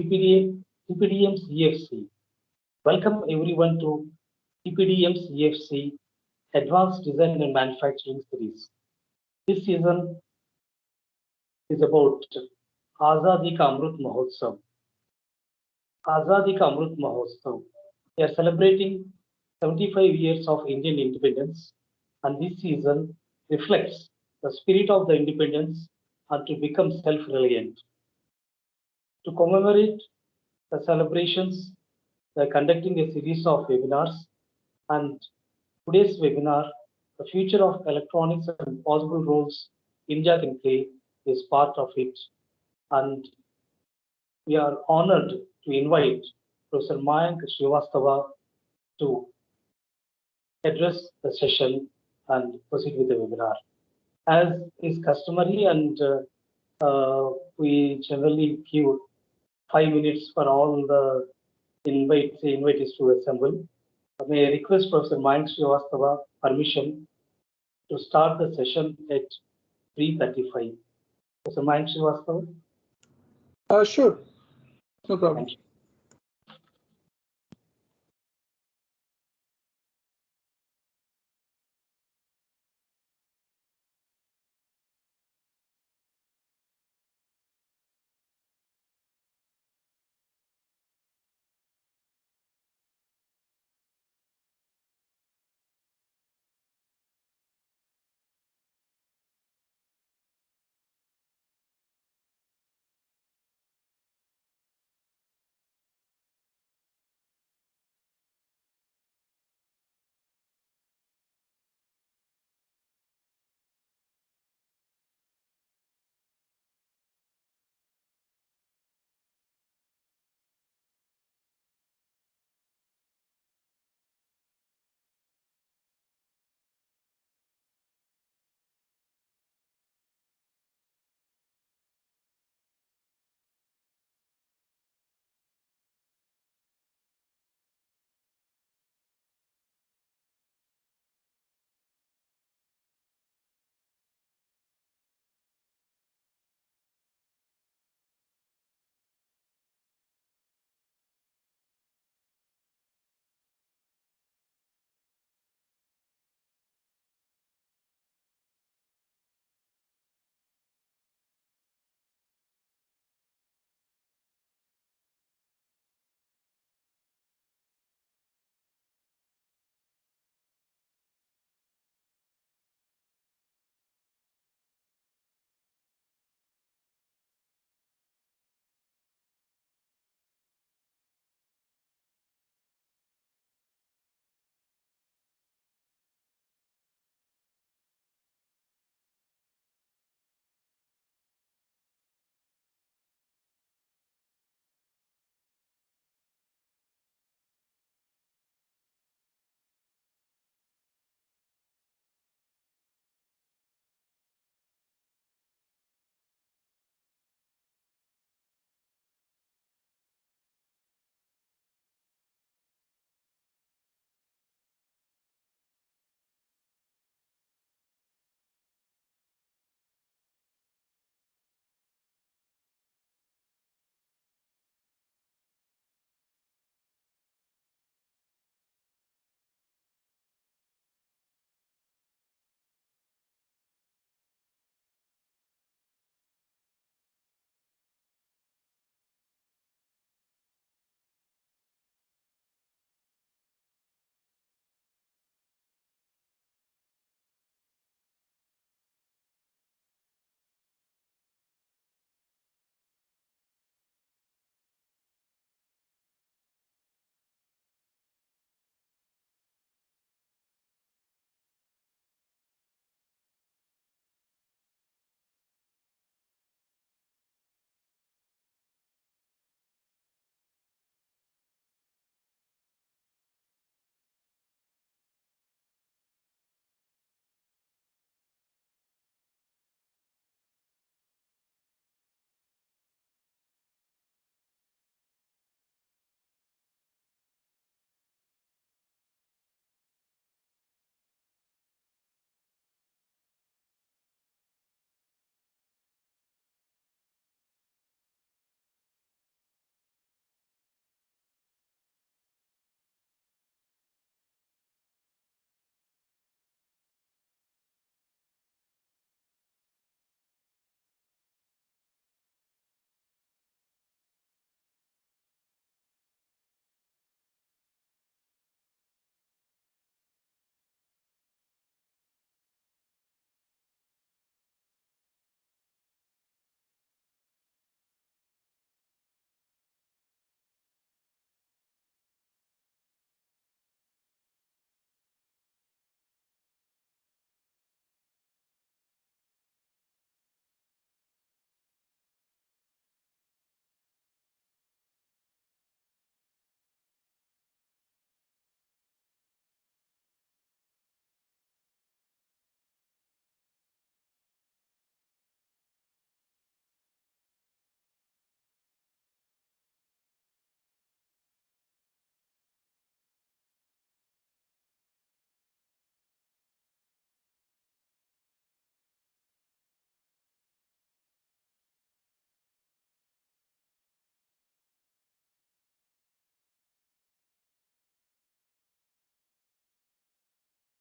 CPDM CEFC. Welcome everyone to CPDM CEFC Advanced Design and Manufacturing Series. This season is about Azadi Ka Amrut Mahotsav. Azadi Ka Amrut Mahotsav. We are celebrating 75 years of Indian independence, and this season reflects the spirit of the independence and to become self-reliant. To commemorate the celebrations, we are conducting a series of webinars, and today's webinar, the future of electronics and possible roles India can play, is part of it. And we are honored to invite Professor Mayank Shrivastava to address the session and proceed with the webinar. As is customary, and we generally give 5 minutes for all the invitees to assemble. May I request Professor Mayank Shrivastava permission to start the session at 3:35. Professor Mayank Shrivastava? Sure, no problem. Thank you.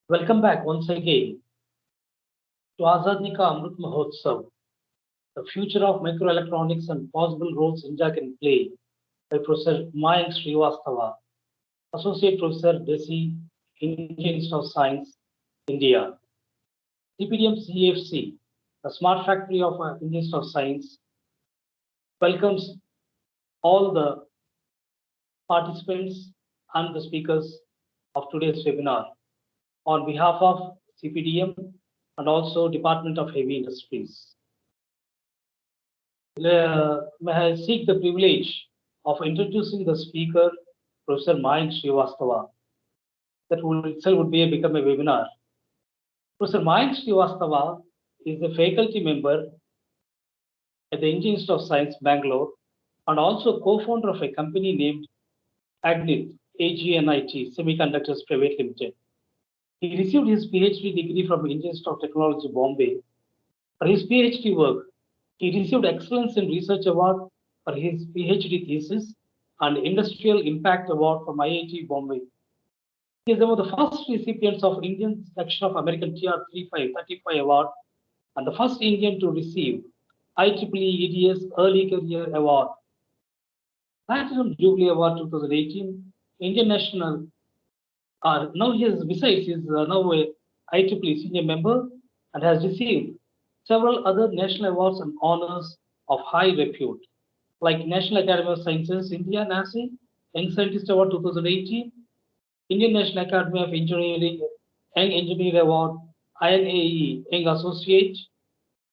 Welcome back once again to Azadi ka Amrut Mahotsov, the future of microelectronics and possible roles India can play by Professor Mayank Shrivastava, Associate Professor DESE, Indian Institute of Science, India. CPDM CEFC, the Smart Factory of Indian Institute of Science, welcomes all the participants and the speakers of today's webinar on behalf of CPDM and also Department of Heavy Industries. May I seek the privilege of introducing the speaker, Professor Mayank Shrivastava. That would become a webinar. Professor Mayank Shrivastava is a faculty member at the Indian Institute of Science, Bangalore, and also co-founder of a company named Agnit, AGNIT, Semiconductors Private Limited. He received his PhD degree from Indian Institute of Technology, Bombay. For his PhD work, he received Excellence in Research Award for his PhD thesis and Industrial Impact Award from IIT Bombay. He is one of the first recipients of Indian section of American TR 35 Award and the first Indian to receive IEEE EDS Early Career Award. Platinum Jubilee Award 2018, Indian National. Now he is, besides, he is now a IEEE senior member and has received several other national awards and honors of high repute, like National Academy of Sciences, India, NASI, Young Scientist Award 2018, Indian National Academy of Engineering, Young Engineer Award, INAE, Young Associate,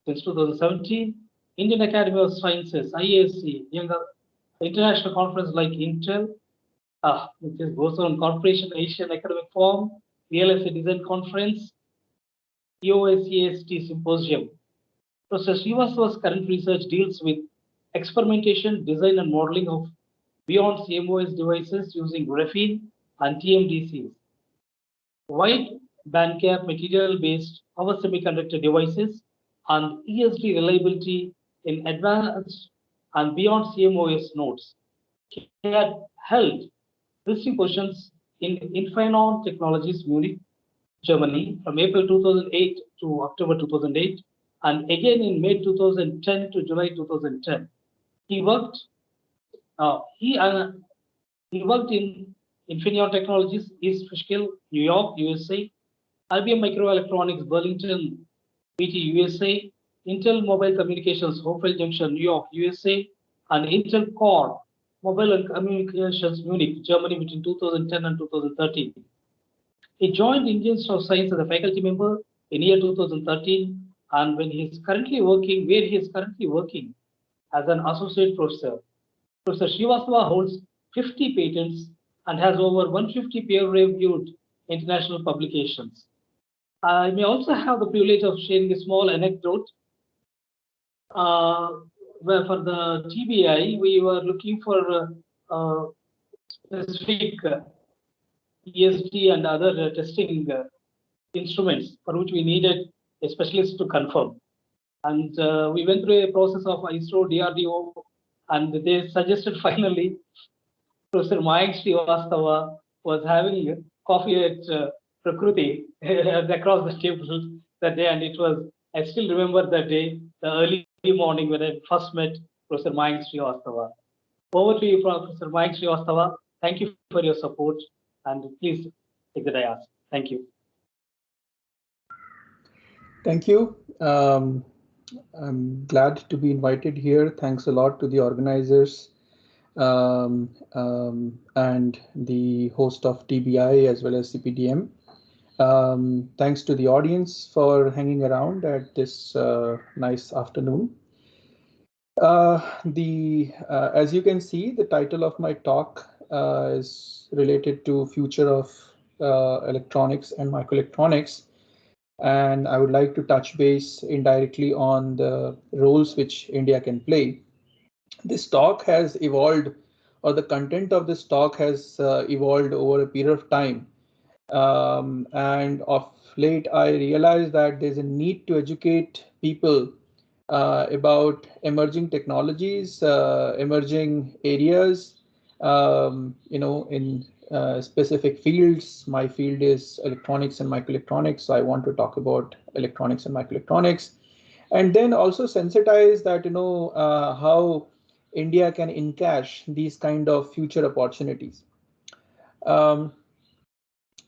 since 2017, Indian Academy of Sciences, IISc, Young International Conference like Intel, which is goes on Corporation Asian Academic Forum, VLSA Design Conference, EOSCAST Symposium. Professor Srivastava's current research deals with experimentation, design, and modeling of beyond MOS devices using Graphene and TMDCs. Wide bandgap material-based power semiconductor devices and ESD reliability in advanced and beyond CMOS nodes. He had held visiting positions in Infineon Technologies, Munich, Germany, from April 2008 to October 2008, and again in May 2010 to July 2010. He worked. He worked in Infineon Technologies, East Fishkill, New York, USA, IBM Microelectronics, Burlington, BT, USA, Intel Mobile Communications, Hopewell Junction, New York, USA, and Intel Core Mobile and Communications, Munich, Germany, between 2010 and 2013. He joined Indian Institute of Science as a faculty member in year 2013, and where he is currently working as an associate professor. Professor Srivastava holds 50 patents and has over 150 peer-reviewed international publications. I may also have the privilege of sharing a small anecdote. Where for the TBI, we were looking for specific ESD and other testing instruments for which we needed a specialist to confirm. And we went through a process of ISRO, DRDO, and they suggested finally Professor Mayank Srivastava was having coffee at Prakruti across the table that day, and it was, I still remember that day, the early morning when I first met Professor Mayank Srivastava. Over to you, Professor Mayank Srivastava. Thank you for your support, and please take the dais. Thank you. Thank you. I'm glad to be invited here. Thanks a lot to the organizers and the host of TBI as well as CPDM. Thanks to the audience for hanging around at this nice afternoon. As you can see, the title of my talk is related to future of electronics and microelectronics. And I would like to touch base indirectly on the roles which India can play. This talk has evolved, or the content of this talk has evolved over a period of time. And of late, I realized that there's a need to educate people about emerging technologies, emerging areas, in specific fields. My field is electronics and microelectronics, so I want to talk about electronics and microelectronics. And then also sensitize that, how India can encash these kind of future opportunities.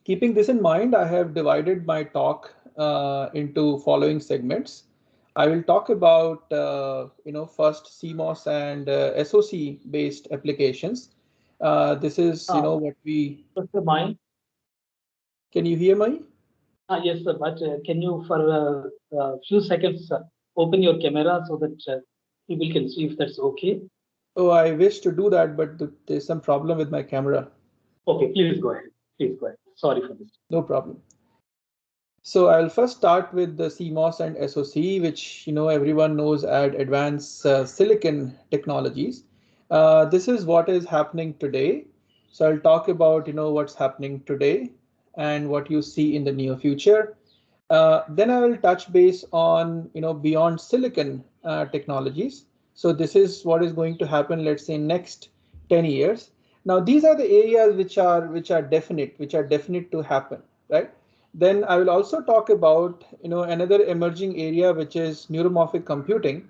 Keeping this in mind, I have divided my talk into following segments. I will talk about, first CMOS and SoC based applications. This is, what we. Mr. Mayank? Can you hear me? Yes, sir. But can you, for a few seconds, open your camera so that people can see if that's okay? Oh, I wish to do that, but there's some problem with my camera. Okay, please go ahead. Please go ahead. Sorry for this. No problem. So I'll first start with the CMOS and SoC, which everyone knows at advanced silicon technologies. This is what is happening today. So I'll talk about what's happening today and what you see in the near future. Then I will touch base on beyond silicon technologies. So this is what is going to happen, let's say, next 10 years. Now these are the areas which are definite to happen, right? Then I will also talk about another emerging area, which is neuromorphic computing.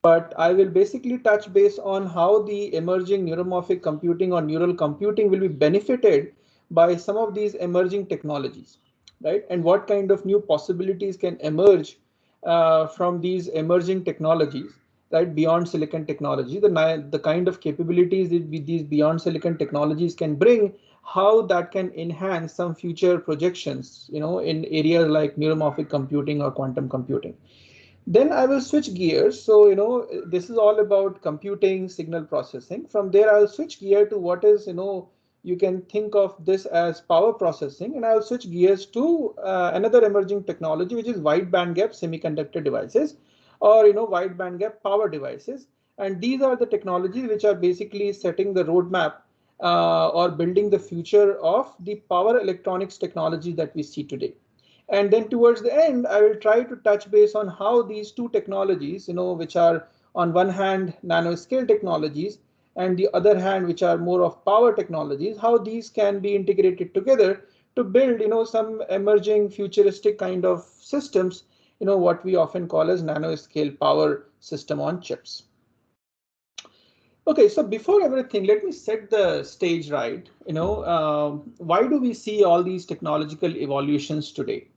But I will basically touch base on how the emerging neuromorphic computing or neural computing will be benefited by some of these emerging technologies, right? And what kind of new possibilities can emerge from these emerging technologies, right? Beyond silicon technology, the kind of capabilities that these beyond silicon technologies can bring, how that can enhance some future projections, in areas like neuromorphic computing or quantum computing. Then I will switch gears. So, this is all about computing, signal processing. From there, I'll switch gear to what is, you can think of this as power processing, and I'll switch gears to another emerging technology, which is wide bandgap semiconductor devices, or wide bandgap power devices. And these are the technologies which are basically setting the roadmap or building the future of the power electronics technology that we see today. And then towards the end, I will try to touch base on how these two technologies, which are on one hand nanoscale technologies, and the other hand, which are more of power technologies, how these can be integrated together to build, some emerging futuristic kind of systems, what we often call as nanoscale power system on chips. Okay, so before everything, let me set the stage right. Why do we see all these technological evolutions today?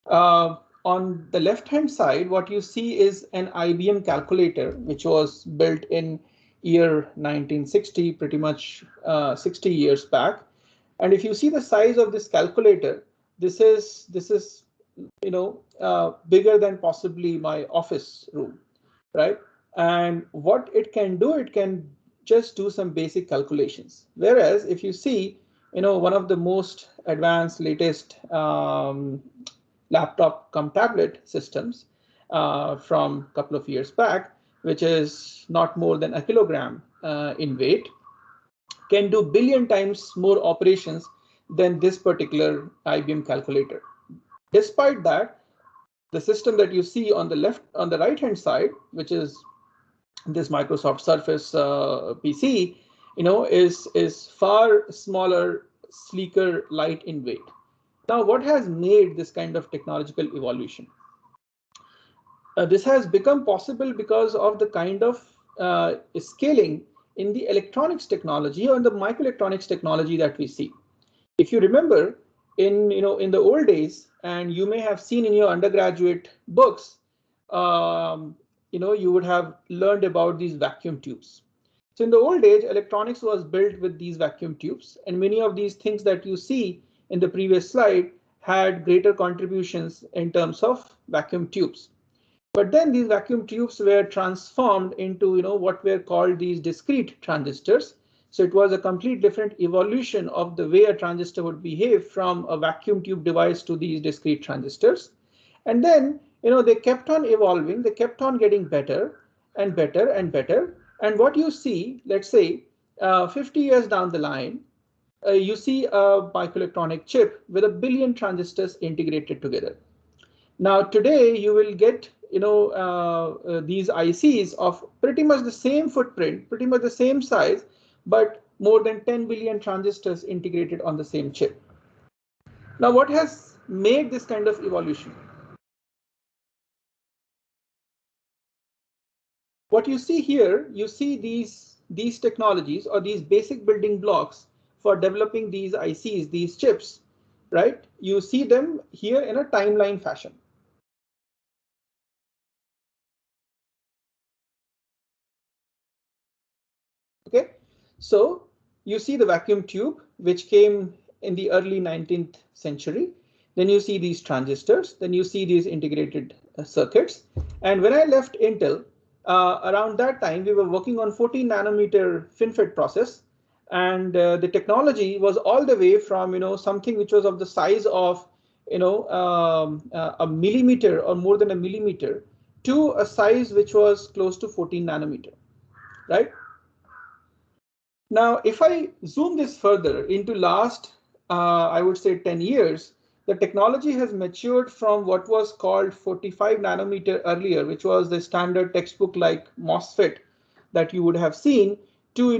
On the left-hand side, what you see is an IBM calculator, which was built in year 1960, pretty much 60 years back. And if you see the size of this calculator, this is bigger than possibly my office room, right? And what it can do, it can just do some basic calculations. Whereas if you see, one of the most advanced, latest laptop cum tablet systems from a couple of years back, which is not more than a kilogram in weight, can do billion times more operations than this particular IBM calculator. Despite that, the system that you see on the right hand side, which is this Microsoft Surface PC, is far smaller, sleeker, light in weight. Now, what has made this kind of technological evolution? This has become possible because of the kind of scaling in the electronics technology or in the microelectronics technology that we see. If you remember, in the old days, and you may have seen in your undergraduate books, you would have learned about these vacuum tubes. So in the old age, electronics was built with these vacuum tubes, and many of these things that you see in the previous slide had greater contributions in terms of vacuum tubes. But then these vacuum tubes were transformed into what were called these discrete transistors. So it was a complete different evolution of the way a transistor would behave from a vacuum tube device to these discrete transistors. And then they kept on evolving, they kept on getting better and better and better. And what you see, let's say 50 years down the line, you see a microelectronic chip with 1 billion transistors integrated together. Now today you will get these ICs of pretty much the same footprint, pretty much the same size, but more than 10 billion transistors integrated on the same chip. Now, what has made this kind of evolution? What you see here, you see these technologies or these basic building blocks for developing these ICs, these chips, right? You see them here in a timeline fashion. Okay, so you see the vacuum tube, which came in the early 19th century. Then you see these transistors, then you see these integrated circuits. And when I left Intel, around that time, we were working on 14 nanometer FinFET process. And the technology was all the way from, something which was of the size of, a millimeter or more than a millimeter to a size which was close to 14 nanometer, right? Now, if I zoom this further into last, I would say 10 years, the technology has matured from what was called 45 nanometer earlier, which was the standard textbook like MOSFET that you would have seen, to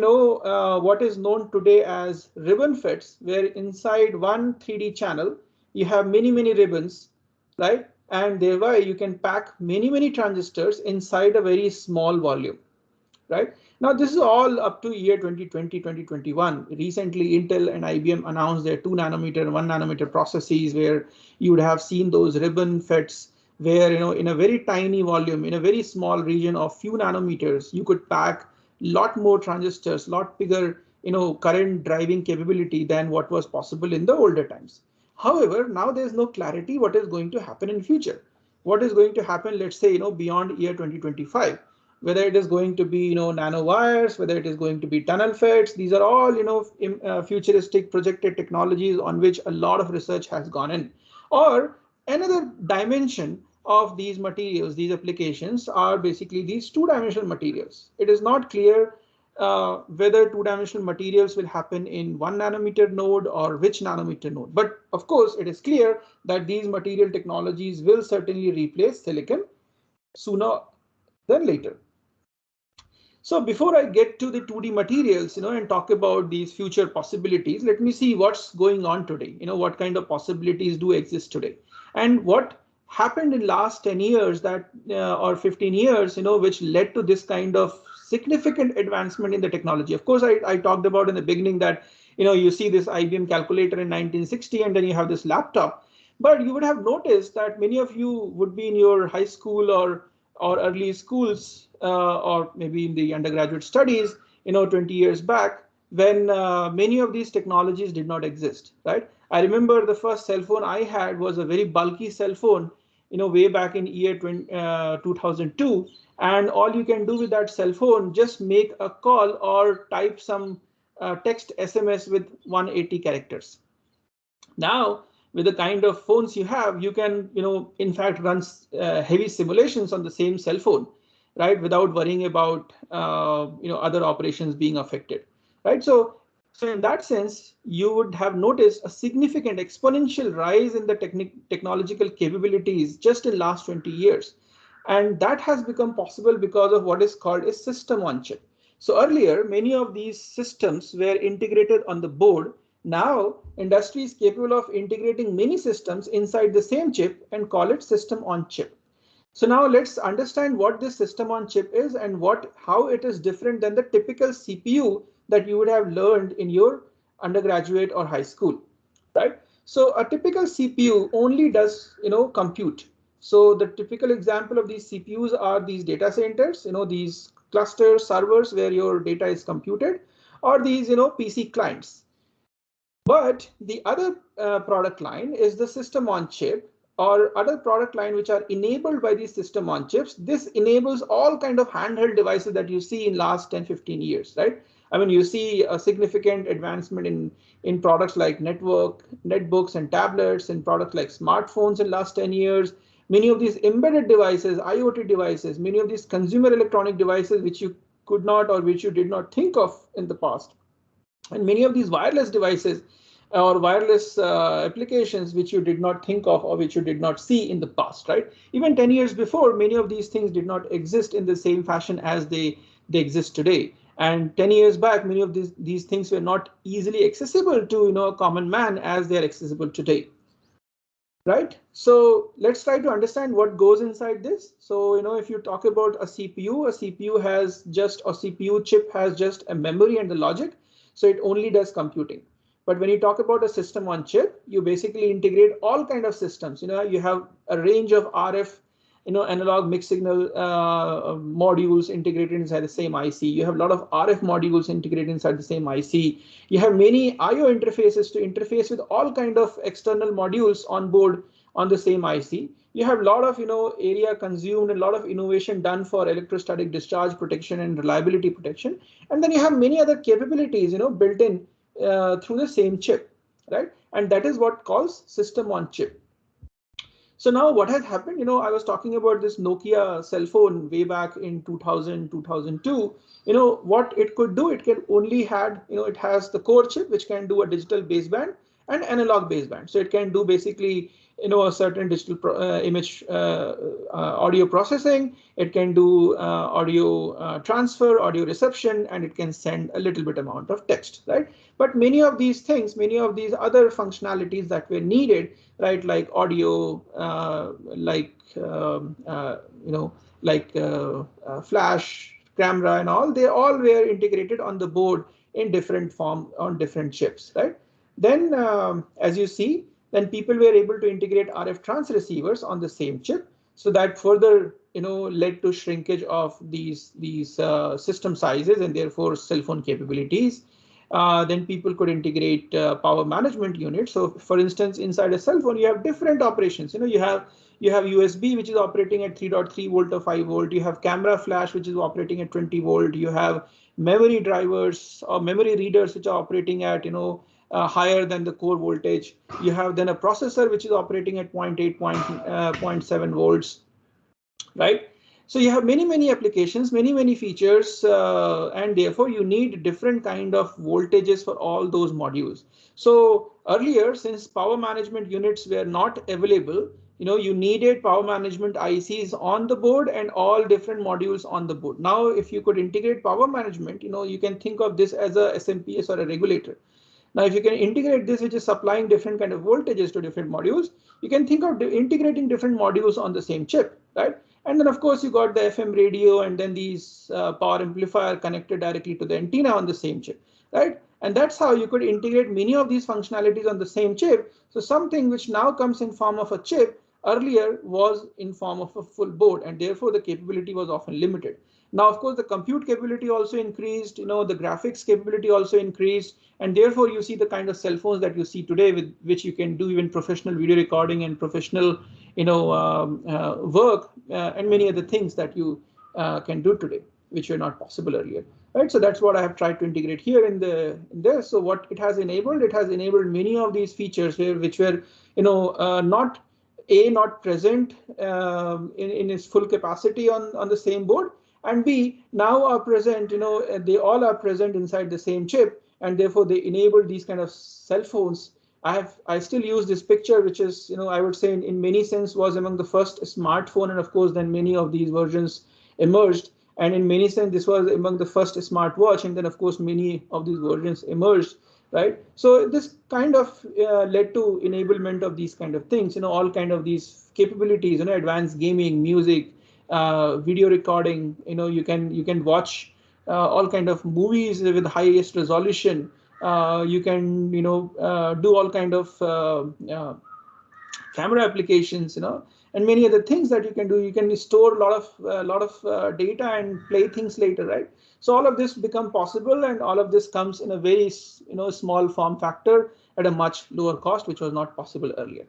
what is known today as ribbon FETs, where inside one 3D channel, you have many ribbons, right? And thereby you can pack many transistors inside a very small volume. Right? Now, this is all up to year 2020, 2021. Recently, Intel and IBM announced their 2 nanometer and 1 nanometer processes where you would have seen those ribbon FETs where, in a very tiny volume, in a very small region of few nanometers, you could pack lot more transistors, lot bigger, current driving capability than what was possible in the older times. However, now there's no clarity what is going to happen in future. What is going to happen, let's say, beyond year 2025. Whether it is going to be, nanowires, whether it is going to be tunnel FETs, these are all, futuristic projected technologies on which a lot of research has gone in. Or another dimension of these materials, these applications are basically these two-dimensional materials. It is not clear whether two-dimensional materials will happen in 1 nanometer node or which nanometer node. But of course, it is clear that these material technologies will certainly replace silicon sooner than later. So before I get to the 2D materials, and talk about these future possibilities, let me see what's going on today. What kind of possibilities do exist today, and what happened in last 10 years that or 15 years, which led to this kind of significant advancement in the technology. Of course, I talked about in the beginning that you see this IBM calculator in 1960, and then you have this laptop. But you would have noticed that many of you would be in your high school or early schools, or maybe in the undergraduate studies, 20 years back, when many of these technologies did not exist, right? I remember the first cell phone I had was a very bulky cell phone, way back in year 2002. And all you can do with that cell phone, just make a call or type some text SMS with 180 characters. Now, with the kind of phones you have, you can, in fact, run heavy simulations on the same cell phone, right, without worrying about, other operations being affected, right? So in that sense, you would have noticed a significant exponential rise in the technological capabilities just in last 20 years. And that has become possible because of what is called a system on chip. So earlier, many of these systems were integrated on the board. Now, industry is capable of integrating many systems inside the same chip and call it system on chip. So now let's understand what this system on chip is and how it is different than the typical CPU that you would have learned in your undergraduate or high school, right? So a typical CPU only does, compute. So the typical example of these CPUs are these data centers, these cluster servers where your data is computed, or these, PC clients. But the other product line is the system on chip, or other product line which are enabled by these system on chips. This enables all kind of handheld devices that you see in last 10-15 years, right? I mean, you see a significant advancement in products like netbooks and tablets, and products like smartphones in last 10 years. Many of these embedded devices, IoT devices, many of these consumer electronic devices which you could not or which you did not think of in the past. And many of these wireless devices or wireless applications which you did not think of or which you did not see in the past, right? Even 10 years before, many of these things did not exist in the same fashion as they exist today. And 10 years back, many of these things were not easily accessible to a common man as they are accessible today. Right. So let's try to understand what goes inside this. So, if you talk about a CPU has just a CPU chip has just a memory and the logic. So it only does computing. But when you talk about a system on chip, you basically integrate all kind of systems. You have a range of RF, analog mixed signal modules integrated inside the same IC. You have a lot of RF modules integrated inside the same IC. You have many I/O interfaces to interface with all kind of external modules on board on the same IC. You have a lot of area consumed and a lot of innovation done for electrostatic discharge protection and reliability protection. And then you have many other capabilities built in through the same chip, right? And that is what calls system on chip. So now what has happened, I was talking about this Nokia cell phone way back in 2000, 2002. What it could do, it can only it has the core chip, which can do a digital baseband and analog baseband. So it can do basically, a certain digital image audio processing. It can do audio transfer, audio reception, and it can send a little bit amount of text, right? But many of these things, many of these other functionalities that were needed, right, like audio, flash, camera, and all, they all were integrated on the board in different form on different chips, right? Then, as you see, then people were able to integrate RF transceivers on the same chip, so that further, led to shrinkage of these system sizes and therefore cell phone capabilities. Then people could integrate power management units. So, for instance, inside a cell phone, you have different operations. You have USB, which is operating at 3.3 volt or 5 volt. You have camera flash, which is operating at 20 volt. You have memory drivers or memory readers, which are operating at higher than the core voltage. You have then a processor which is operating at 0.8, 0.7 volts, right? So you have many applications, many features, and therefore you need different kind of voltages for all those modules. So earlier, since power management units were not available, you needed power management ICs on the board and all different modules on the board. Now, if you could integrate power management, you can think of this as a SMPS or a regulator. Now, if you can integrate this, which is supplying different kind of voltages to different modules, you can think of integrating different modules on the same chip, right? And then, of course, you got the FM radio and then these power amplifier connected directly to the antenna on the same chip, right? And that's how you could integrate many of these functionalities on the same chip. So something which now comes in form of a chip earlier was in form of a full board, and therefore the capability was often limited. Now, of course, the compute capability also increased, the graphics capability also increased, and therefore you see the kind of cell phones that you see today with which you can do even professional video recording and professional, work and many other things that you can do today, which were not possible earlier, right? So that's what I have tried to integrate here in this. So what it has enabled many of these features here, which were, not present in its full capacity on the same board, and B, now are present, they all are present inside the same chip, and therefore they enable these kind of cell phones. I still use this picture, which is, I would say in many sense was among the first smartphone, and of course then many of these versions emerged, and in many sense this was among the first smartwatch, and then of course many of these versions emerged, right? So this kind of led to enablement of these kind of things, all kind of these capabilities, advanced gaming, music, video recording, you can watch all kind of movies with highest resolution. You can do all kind of camera applications, and many other things that you can do. You can store a lot of data and play things later, right? So all of this become possible, and all of this comes in a very small form factor at a much lower cost, which was not possible earlier.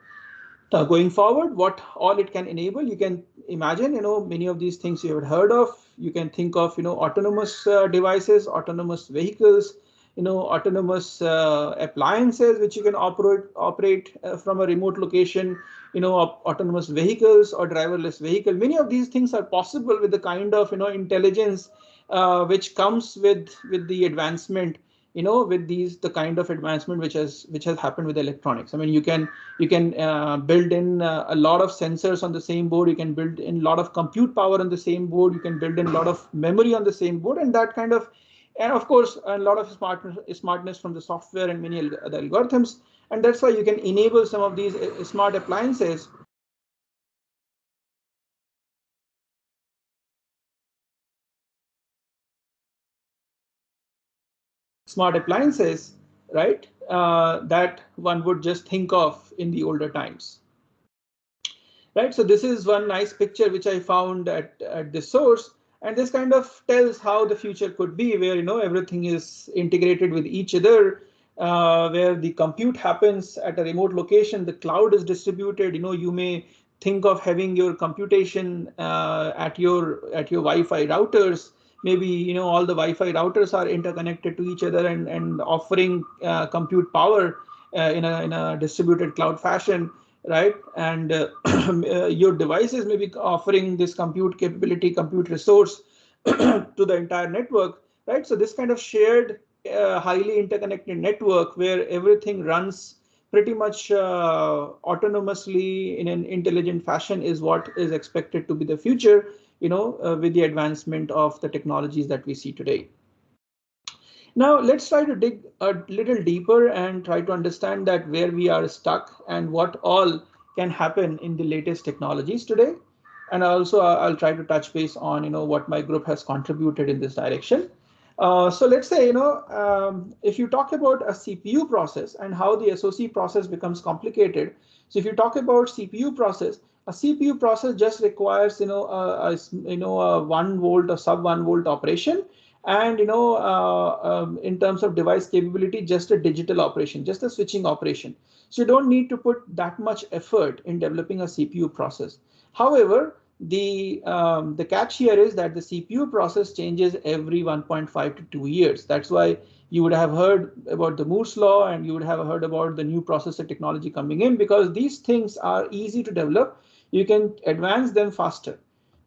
Going forward, what all it can enable, you can imagine, many of these things you have heard of. You can think of, autonomous devices, autonomous vehicles, autonomous appliances which you can operate from a remote location, autonomous vehicles or driverless vehicle. Many of these things are possible with the kind of intelligence which comes with the advancement, with the kind of advancement which has happened with electronics. I mean, you can build in a lot of sensors on the same board. You can build in a lot of compute power on the same board. You can build in a lot of memory on the same board, and that kind of And of course, a lot of smartness from the software and many other algorithms. And that's why you can enable some of these smart appliances right, that one would just think of in the older times. Right, so this is one nice picture which I found at the source, and this kind of tells how the future could be, where everything is integrated with each other, where the compute happens at a remote location, the cloud is distributed. You may think of having your computation at your Wi-Fi routers. Maybe all the Wi-Fi routers are interconnected to each other and offering compute power in a distributed cloud fashion, right? And your devices may be offering this compute capability, compute resource to the entire network, right? So this kind of shared, highly interconnected network where everything runs pretty much autonomously in an intelligent fashion is what is expected to be the future, with the advancement of the technologies that we see today. Now let's try to dig a little deeper and try to understand that where we are stuck and what all can happen in the latest technologies today. And also I'll try to touch base on what my group has contributed in this direction. So let's say if you talk about a CPU process and how the SoC process becomes complicated. So if you talk about CPU process, a CPU process just requires a 1 volt or sub 1 volt operation. And in terms of device capability, just a digital operation, just a switching operation. So you don't need to put that much effort in developing a CPU process. However, the catch here is that the CPU process changes every 1.5 to 2 years. That's why you would have heard about the Moore's law, and you would have heard about the new processor technology coming in, because these things are easy to develop. You can advance them faster.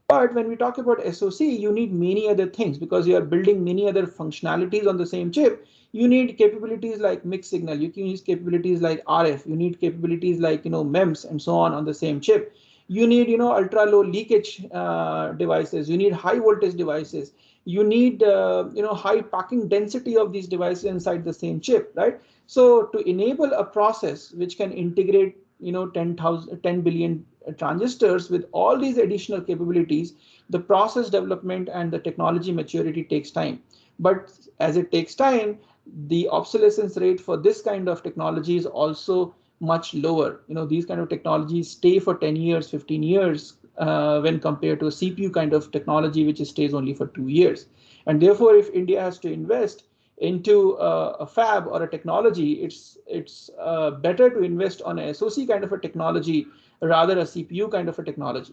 But when we talk about SoC, you need many other things because you are building many other functionalities on the same chip. You need capabilities like mixed signal. You can use capabilities like RF. You need capabilities like MEMS and so on the same chip. You need ultra low leakage devices. You need high voltage devices. You need high packing density of these devices inside the same chip, right? So to enable a process which can integrate 10 billion transistors with all these additional capabilities, the process development and the technology maturity takes time. But as it takes time, the obsolescence rate for this kind of technology is also much lower. These kind of technologies stay for 10 years, 15 years when compared to a CPU kind of technology, which stays only for 2 years. And therefore, if India has to invest into a fab or a technology, it's better to invest on a SoC kind of a technology rather a CPU kind of a technology.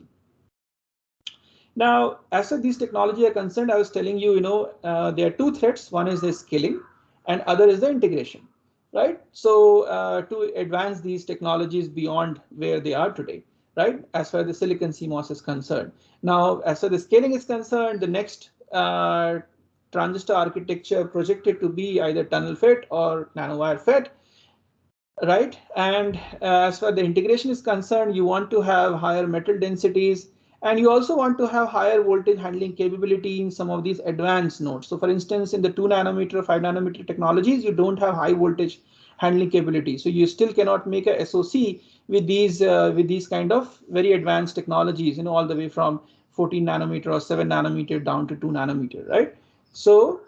Now, as far as these technology are concerned, I was telling you, there are two threats. One is the scaling, and other is the integration, right? So to advance these technologies beyond where they are today, right? As far as the silicon CMOS is concerned. Now, as far as the scaling is concerned, the next transistor architecture projected to be either tunnel FET or nanowire FET, right? And as far as the integration is concerned, you want to have higher metal densities, and you also want to have higher voltage handling capability in some of these advanced nodes. So for instance, in the 2 nanometer, 5 nanometer technologies, you don't have high voltage handling capability. So you still cannot make a SoC with these kind of very advanced technologies, all the way from 14 nanometer or 7 nanometer down to 2 nanometer, right? So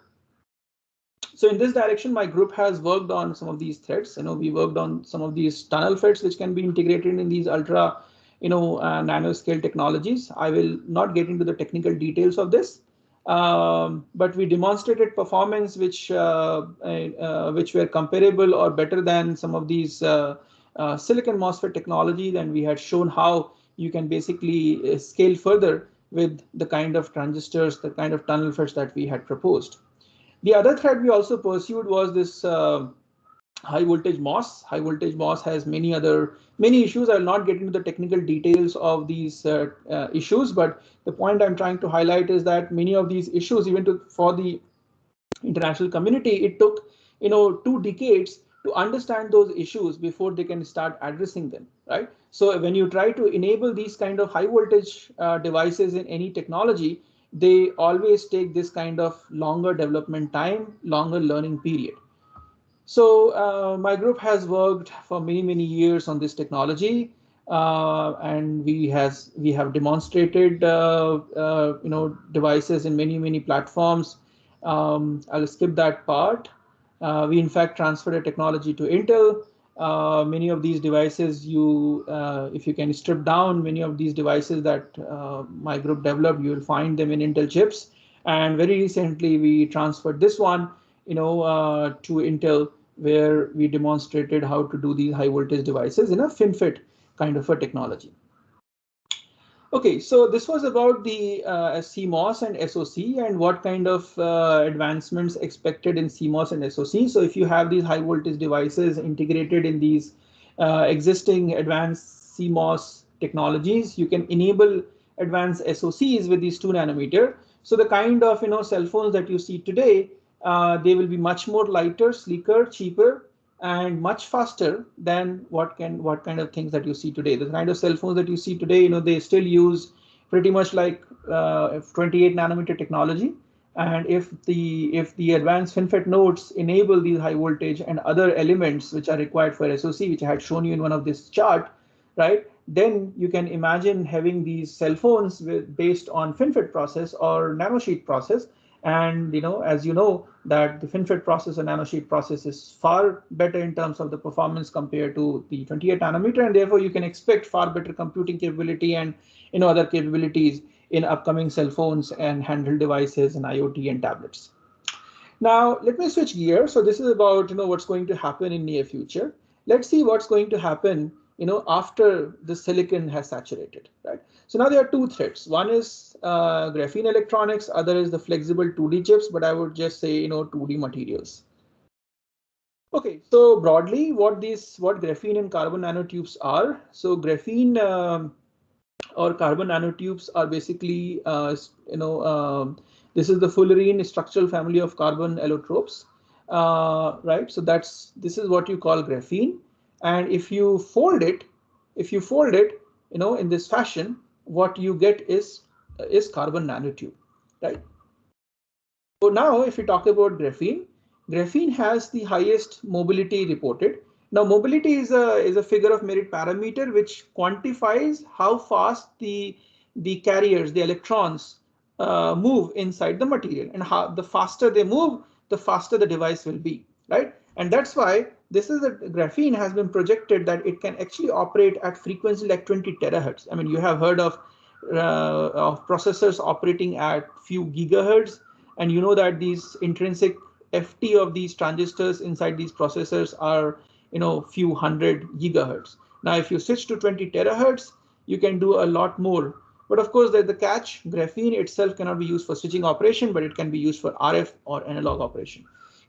in this direction, my group has worked on some of these threads. We worked on some of these tunnel FETs, which can be integrated in these ultra, nanoscale technologies. I will not get into the technical details of this, but we demonstrated performance which were comparable or better than some of these silicon MOSFET technologies, and we had shown how you can basically scale further with the kind of transistors, the kind of tunnel FETs that we had proposed. The other thread we also pursued was this high voltage MOS. High voltage MOS has many issues. I will not get into the technical details of these issues, but the point I'm trying to highlight is that many of these issues, even for the international community, it took 2 decades to understand those issues before they can start addressing them, right? So when you try to enable these kind of high voltage devices in any technology, they always take this kind of longer development time, longer learning period. So my group has worked for many years on this technology, and we have demonstrated devices in many platforms. I'll skip that part. We in fact transferred a technology to Intel. Many of these devices, if you can strip down many of these devices that my group developed, you will find them in Intel chips. And very recently, we transferred this one, to Intel, where we demonstrated how to do these high voltage devices in a FinFET kind of a technology. Okay, so this was about the CMOS and SoC and what kind of advancements expected in CMOS and SoC. So if you have these high voltage devices integrated in these existing advanced CMOS technologies, you can enable advanced SoCs with these 2 nanometer. So the kind of cell phones that you see today, they will be much more lighter, sleeker, cheaper, and much faster than what kind of things that you see today. The kind of cell phones that you see today, they still use pretty much like 28 nanometer technology. And if the advanced FinFET nodes enable these high voltage and other elements which are required for SoC, which I had shown you in one of this chart, right? Then you can imagine having these cell phones based on FinFET process or nanosheet process. And as you know, that the FinFET process or nanosheet process is far better in terms of the performance compared to the 28 nanometer, and therefore you can expect far better computing capability and other capabilities in upcoming cell phones and handheld devices and IoT and tablets. Now let me switch gears. So this is about what's going to happen in near future. Let's see what's going to happen after the silicon has saturated, right? So now there are 2 threats. One is graphene electronics, other is the flexible 2D chips, but I would just say 2D materials. Okay, so broadly, what graphene and carbon nanotubes are. So graphene or carbon nanotubes are basically this is the fullerene structural family of carbon allotropes, right? So this is what you call graphene. And if you fold it, in this fashion, what you get is carbon nanotube, right? So now, if we talk about graphene has the highest mobility reported. Now, mobility is a figure of merit parameter which quantifies how fast the carriers, the electrons, move inside the material, and how the faster they move, the faster the device will be, right? And that's why graphene has been projected that it can actually operate at frequency like 20 terahertz. I mean, you have heard of processors operating at few gigahertz, and you know that these intrinsic FT of these transistors inside these processors are few hundred gigahertz. Now, if you switch to 20 terahertz, you can do a lot more. But of course, there's the catch. Graphene itself cannot be used for switching operation, but it can be used for RF or analog operation.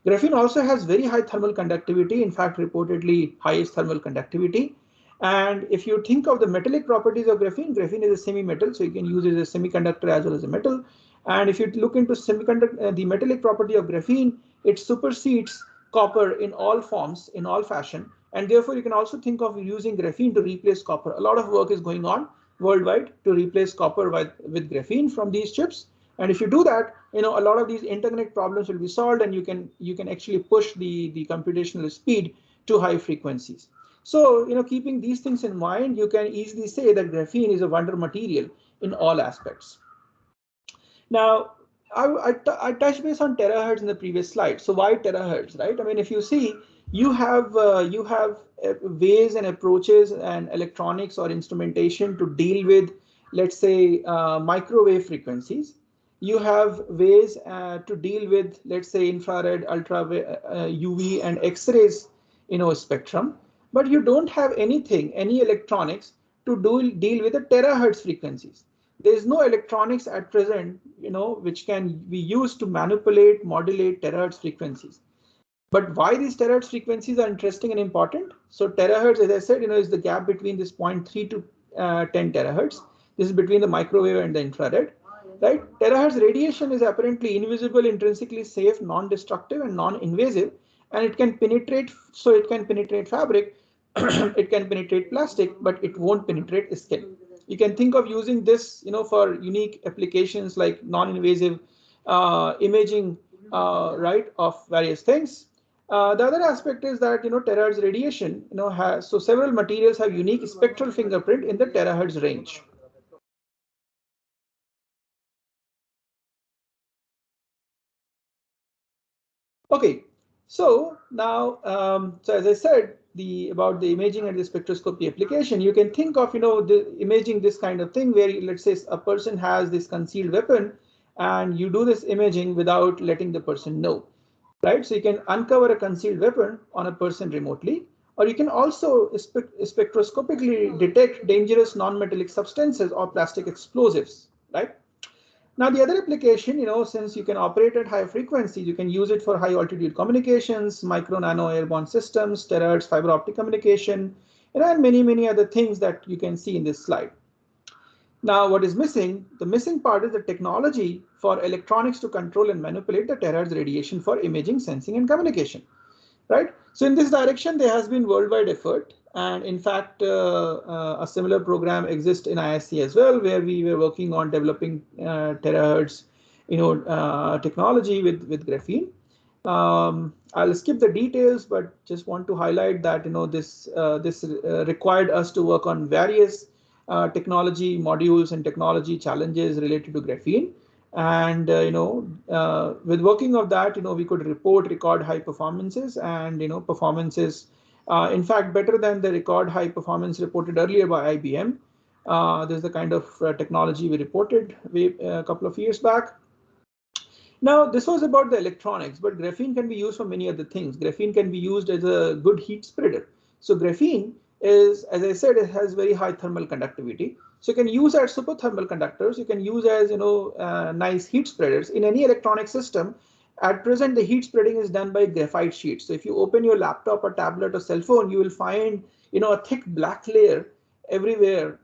Graphene also has very high thermal conductivity, in fact, reportedly highest thermal conductivity. And if you think of the metallic properties of graphene is a semi-metal, so you can use it as a semiconductor as well as a metal. And if you look into the metallic property of graphene, it supersedes copper in all forms, in all fashion. And therefore, you can also think of using graphene to replace copper. A lot of work is going on worldwide to replace copper with graphene from these chips. And if you do that, a lot of these interconnect problems will be solved, and you can actually push the computational speed to high frequencies. So, keeping these things in mind, you can easily say that graphene is a wonder material in all aspects. Now, I touched base on terahertz in the previous slide. So why terahertz, right? I mean, if you see, you have ways and approaches and electronics or instrumentation to deal with, let's say, microwave frequencies. You have ways to deal with, let's say, infrared, ultra UV and X-rays, spectrum. But you don't have any electronics to deal with the terahertz frequencies. There is no electronics at present, which can be used to manipulate, modulate terahertz frequencies. But why these terahertz frequencies are interesting and important? So terahertz, as I said, is the gap between this 0.3 to 10 terahertz. This is between the microwave and the infrared, right? Terahertz radiation is apparently invisible, intrinsically safe, non-destructive, and non-invasive, and it can penetrate. So it can penetrate fabric, it can penetrate plastic, but it won't penetrate skin. You can think of using this, for unique applications like non-invasive imaging, right, of various things. The other aspect is that terahertz radiation, has so several materials have unique spectral fingerprint in the terahertz range. Okay, so now, so as I said, about the imaging and the spectroscopy application, you can think of the imaging this kind of thing where, let's say, a person has this concealed weapon, and you do this imaging without letting the person know, right? So you can uncover a concealed weapon on a person remotely, or you can also spectroscopically detect dangerous non-metallic substances or plastic explosives, right? Now, the other application, since you can operate at high frequencies, you can use it for high altitude communications, micro nano airborne systems, terahertz fiber optic communication, and many, many other things that you can see in this slide. Now, what is missing? The missing part is the technology for electronics to control and manipulate the terahertz radiation for imaging, sensing, and communication, right? So in this direction, there has been worldwide effort. And in fact, a similar program exists in IISc as well, where we were working on developing terahertz, technology with graphene. I'll skip the details, but just want to highlight that this required us to work on various technology modules and technology challenges related to graphene. And with working of that, we could record high performances, and performances, in fact, better than the record high performance reported earlier by IBM. This is the kind of technology we reported a couple of years back. Now, this was about the electronics, but graphene can be used for many other things. Graphene can be used as a good heat spreader. So graphene is, as I said, it has very high thermal conductivity. So you can use as super thermal conductors. You can use as nice heat spreaders in any electronic system. At present, the heat spreading is done by graphite sheets. So if you open your laptop or tablet or cell phone, you will find a thick black layer everywhere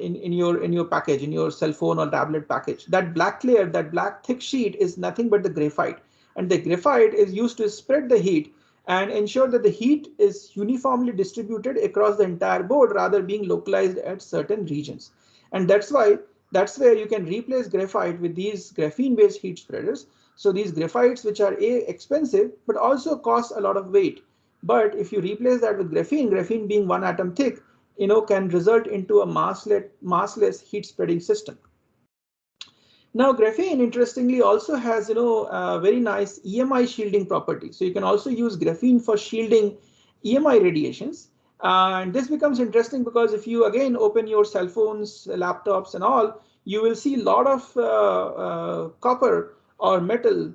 in your package, in your cell phone or tablet package. That black layer, that black thick sheet is nothing but the graphite, and the graphite is used to spread the heat and ensure that the heat is uniformly distributed across the entire board rather being localized at certain regions. And that's where you can replace graphite with these graphene based heat spreaders. So these graphites, which are expensive but also cost a lot of weight, but if you replace that with graphene being one atom thick, can result into a massless heat spreading system. Now, graphene, interestingly, also has very nice EMI shielding property. So you can also use graphene for shielding EMI radiations. And this becomes interesting because if you again open your cell phones, laptops, and all, you will see a lot of copper or metal,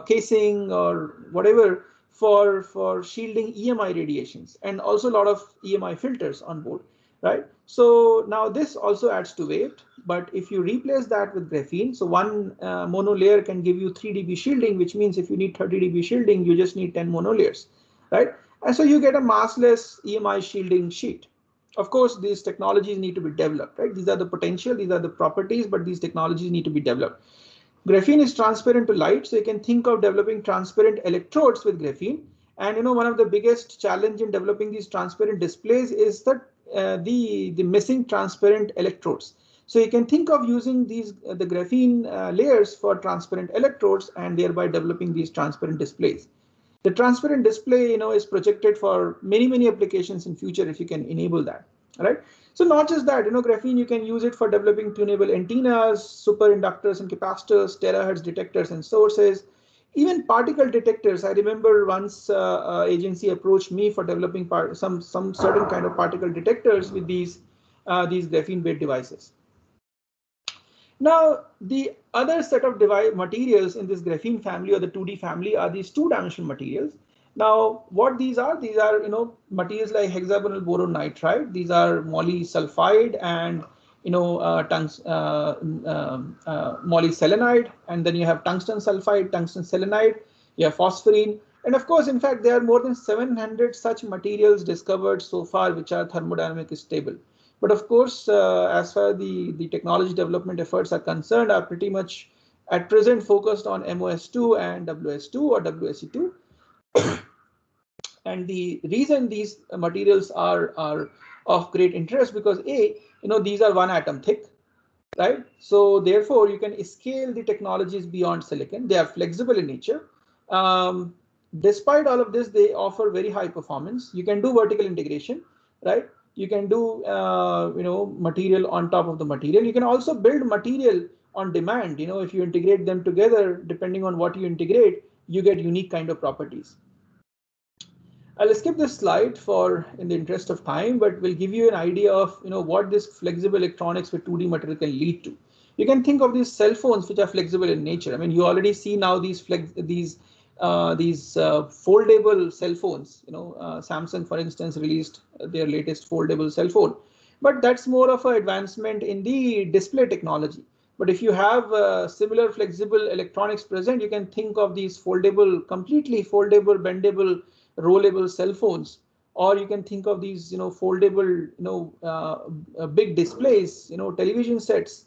casing or whatever for shielding EMI radiations, and also a lot of EMI filters on board, right? So now this also adds to weight, but if you replace that with graphene, so one monolayer can give you 3 dB shielding, which means if you need 30 dB shielding, you just need 10 monolayers, right? And so you get a massless EMI shielding sheet. Of course, these technologies need to be developed, right? These are the potential, these are the properties, but these technologies need to be developed. Graphene is transparent to light, so you can think of developing transparent electrodes with graphene. And one of the biggest challenge in developing these transparent displays is that the missing transparent electrodes. So you can think of using these the graphene layers for transparent electrodes and thereby developing these transparent displays. The transparent display, is projected for many applications in future if you can enable that, right? So not just that, graphene, you can use it for developing tunable antennas, superinductors and capacitors, terahertz detectors and sources, even particle detectors. I remember once agency approached me for developing some certain kind of particle detectors with these graphene-based devices. Now, the other set of materials in this graphene family or the 2D family are these two-dimensional materials. Now, what these are materials like hexagonal boron nitride. These are moly sulfide and moly selenide, and then you have tungsten sulfide, tungsten selenide, you have phosphorine, and of course, in fact, there are more than 700 such materials discovered so far which are thermodynamically stable. But of course, as far as the technology development efforts are concerned, are pretty much at present focused on MOS2 and WS2 or WSE2. And the reason these materials are of great interest because these are one atom thick, right? So therefore, you can scale the technologies beyond silicon. They are flexible in nature. Despite all of this, they offer very high performance. You can do vertical integration, right? You can do material on top of the material. You can also build material on demand. If you integrate them together, depending on what you integrate, you get unique kind of properties. I'll skip this slide in the interest of time, but we'll give you an idea of what this flexible electronics with 2D material can lead to. You can think of these cell phones which are flexible in nature. I mean, you already see now these foldable cell phones. Samsung, for instance, released their latest foldable cell phone, but that's more of an advancement in the display technology. But if you have similar flexible electronics present, you can think of these completely foldable, bendable, rollable cell phones, or you can think of these foldable big displays, television sets,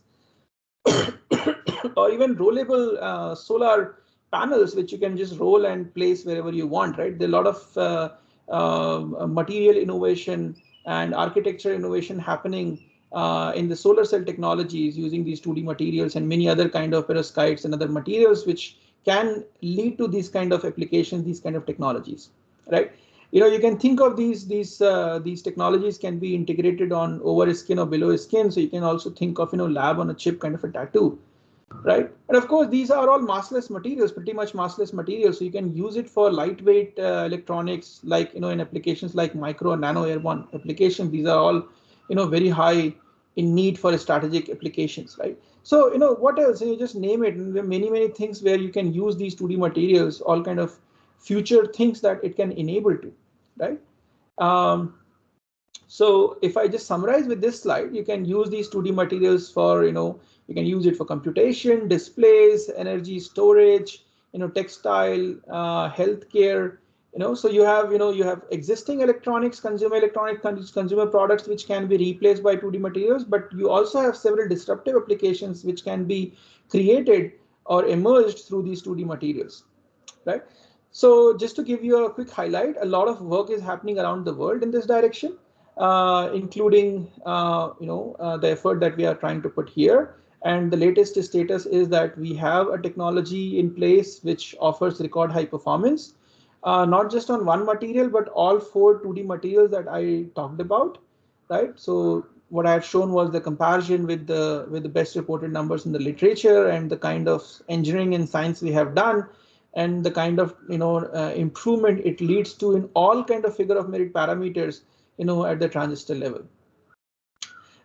or even rollable solar panels which you can just roll and place wherever you want, right? There are a lot of material innovation and architecture innovation happening in the solar cell technologies using these 2D materials and many other kind of perovskites and other materials which can lead to these kind of applications, these kind of technologies, right? You can think of these technologies can be integrated on over skin or below skin. So you can also think of lab on a chip kind of a tattoo, right? And of course, these are all massless materials, pretty much massless materials. So you can use it for lightweight electronics, like in applications like micro and nano airborne applications. These are all very high in need for strategic applications, right? So what else? You just name it. And there are many things where you can use these 2D materials, all kind of future things that it can enable to, right? So if I just summarize with this slide, you can use these 2D materials for, you can use it for computation, displays, energy storage, textile, healthcare, so you have existing electronics, consumer products, which can be replaced by 2D materials, but you also have several disruptive applications which can be created or emerged through these 2D materials, right? So just to give you a quick highlight, a lot of work is happening around the world in this direction, including the effort that we are trying to put here. And the latest status is that we have a technology in place which offers record high performance, not just on one material, but all 4 2D materials that I talked about, right? So what I had shown was the comparison with the best reported numbers in the literature and the kind of engineering and science we have done, and the kind of improvement it leads to in all kind of figure of merit parameters at the transistor level,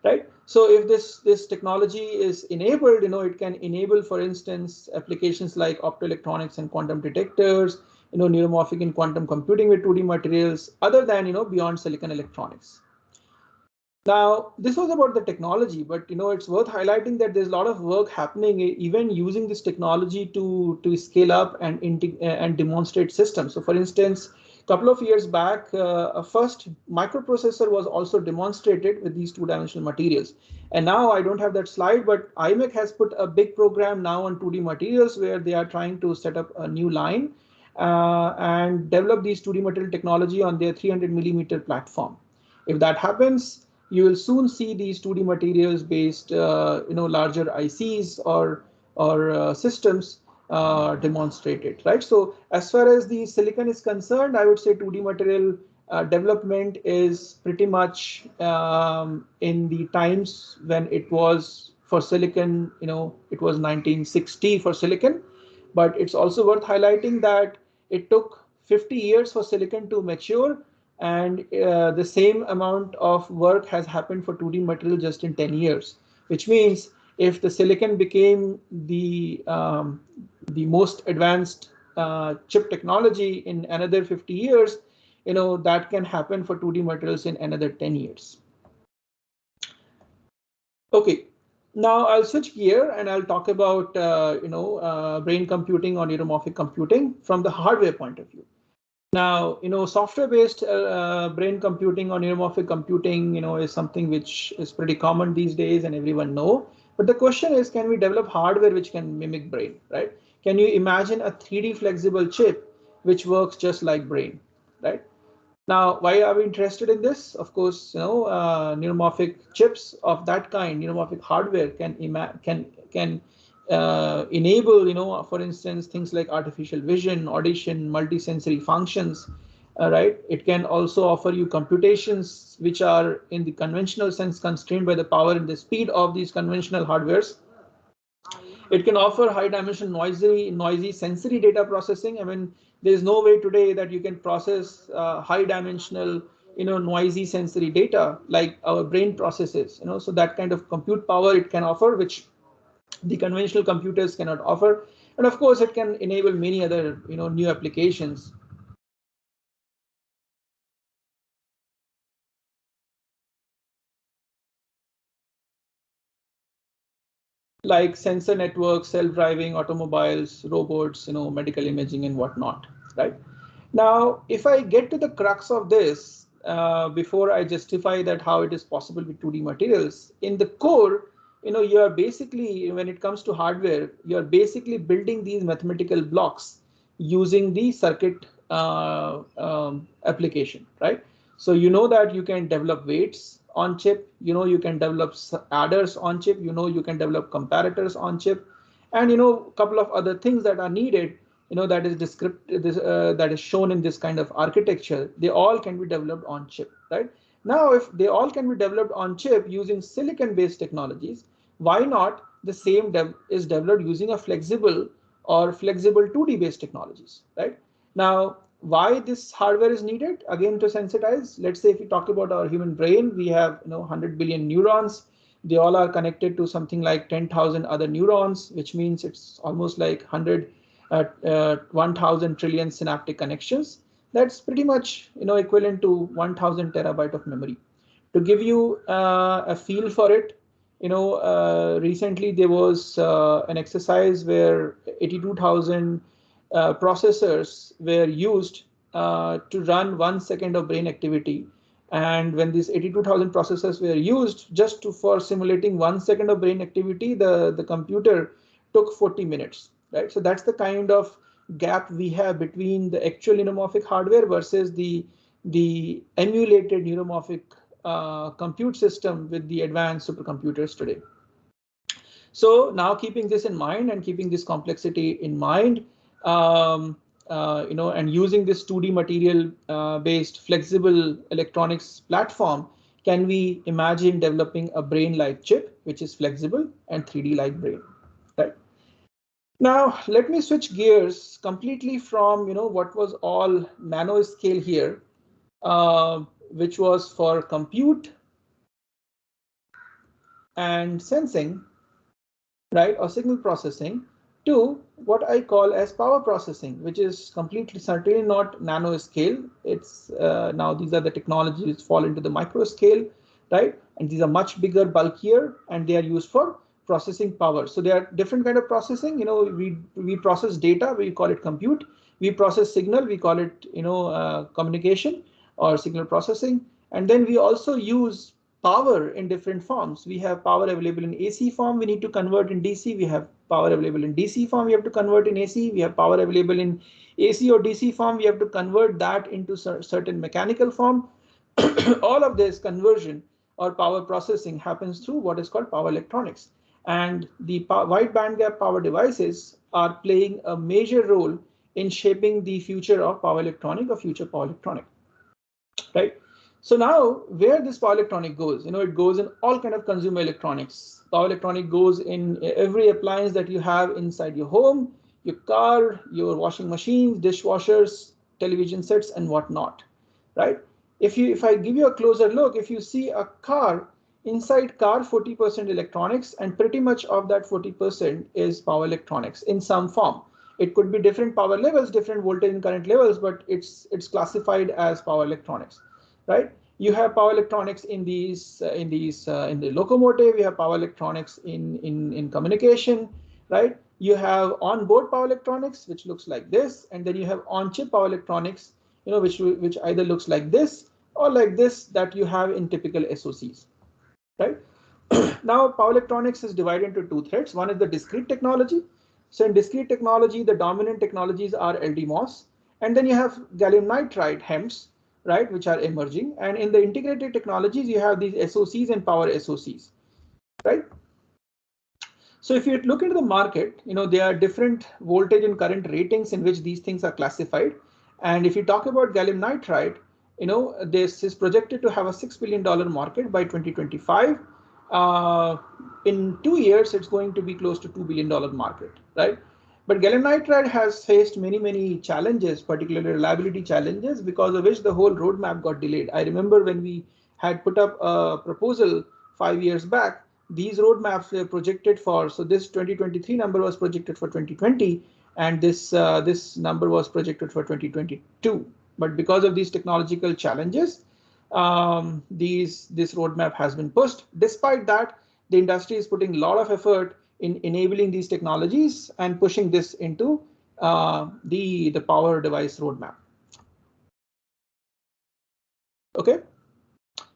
right? So if this technology is enabled, it can enable, for instance, applications like optoelectronics and quantum detectors, neuromorphic and quantum computing with 2D materials, other than beyond silicon electronics. Now, this was about the technology, but it's worth highlighting that there's a lot of work happening even using this technology to scale up and demonstrate systems. So for instance, a couple of years back, a first microprocessor was also demonstrated with these 2-dimensional materials. And now I don't have that slide, but IMEC has put a big program now on 2D materials where they are trying to set up a new line and develop these 2D material technology on their 300mm platform. If that happens, you will soon see these 2D materials based, larger ICs or systems demonstrated, right? So as far as the silicon is concerned, I would say 2D material development is pretty much in the times when it was for silicon, it was 1960 for silicon, but it's also worth highlighting that it took 50 years for silicon to mature. And the same amount of work has happened for 2D material just in 10 years, which means if the silicon became the most advanced chip technology in another 50 years, that can happen for 2D materials in another 10 years. Okay, now I'll switch gear and I'll talk about brain computing or neuromorphic computing from the hardware point of view. Now, software-based brain computing or neuromorphic computing, is something which is pretty common these days and everyone know. But the question is, can we develop hardware which can mimic brain, right? Can you imagine a 3D flexible chip which works just like brain, right? Now, why are we interested in this? Of course, neuromorphic chips of that kind, neuromorphic hardware can enable, for instance, things like artificial vision, audition, multisensory functions. Right? It can also offer you computations which are in the conventional sense constrained by the power and the speed of these conventional hardwares. It can offer high dimension noisy sensory data processing. I mean, there's no way today that you can process high dimensional, noisy sensory data like our brain processes. So that kind of compute power it can offer, which the conventional computers cannot offer. And of course, it can enable many other, new applications. Like sensor networks, self-driving automobiles, robots, medical imaging and whatnot, right? Now, if I get to the crux of this, before I justify that how it is possible with 2D materials, in the core, you are basically, when it comes to hardware, you are basically building these mathematical blocks using the circuit application, right? So you know that you can develop weights on chip, you can develop adders on chip, you can develop comparators on chip, and a couple of other things that are needed, that is that is shown in this kind of architecture. They all can be developed on chip, right? Now, if they all can be developed on chip using silicon-based technologies, why not the same is developed using a flexible 2D based technologies, right? Now, why this hardware is needed? Again, to sensitize. Let's say if we talk about our human brain, we have 100 billion neurons. They all are connected to something like 10,000 other neurons, which means it's almost like 1,000 trillion synaptic connections. That's pretty much equivalent to 1,000 terabyte of memory. To give you a feel for it, recently there was an exercise where 82,000 processors were used to run 1 second of brain activity. And when these 82,000 processors were used just for simulating 1 second of brain activity, the computer took 40 minutes, right? So that's the kind of gap we have between the actual neuromorphic hardware versus the emulated neuromorphic compute system with the advanced supercomputers today. So now, keeping this in mind and keeping this complexity in mind, and using this 2D material based flexible electronics platform, can we imagine developing a brain-like chip which is flexible and 3D-like brain, right? Now, let me switch gears completely from what was all nanoscale here, which was for compute and sensing, right, or signal processing, to what I call as power processing, which is completely certainly not nanoscale. It's now these are the technologies which fall into the micro scale, right? And these are much bigger, bulkier, and they are used for processing power. So there are different kind of processing. We process data, we call it compute. We process signal, we call it communication or signal processing. And then we also use power in different forms. We have power available in AC form, we need to convert in DC. We have power available in DC form, we have to convert in AC. We have power available in AC or DC form, we have to convert that into certain mechanical form. All of this conversion or power processing happens through what is called power electronics. And the wide bandgap power devices are playing a major role in shaping the future of power electronic or future power electronic, right? So now, where this power electronic goes, it goes in all kind of consumer electronics. Power electronic goes in every appliance that you have inside your home, your car, your washing machines, dishwashers, television sets, and whatnot, right? If I give you a closer look, if you see a car, inside car 40% electronics, and pretty much of that 40% is power electronics in some form. It could be different power levels, different voltage and current levels, but it's classified as power electronics, right? You have power electronics in the locomotive. You have power electronics in communication, right? You have onboard power electronics, which looks like this, and then you have on-chip power electronics, which either looks like this or like this that you have in typical SoCs, right? Now, power electronics is divided into two threads. One is the discrete technology. So in discrete technology, the dominant technologies are LDMOS, and then you have gallium nitride HEMTs, right, which are emerging. And in the integrated technologies, you have these SoCs and power SoCs, right? So if you look into the market, there are different voltage and current ratings in which these things are classified. And if you talk about gallium nitride, this is projected to have a $6 billion market by 2025. In 2 years, it's going to be close to $2 billion market, right? But gallium nitride has faced many challenges, particularly reliability challenges, because of which the whole roadmap got delayed. I remember when we had put up a proposal 5 years back, these roadmaps were projected for, so this 2023 number was projected for 2020, and this number was projected for 2022. But because of these technological challenges, this roadmap has been pushed. Despite that, the industry is putting a lot of effort in enabling these technologies and pushing this into the power device roadmap. Okay.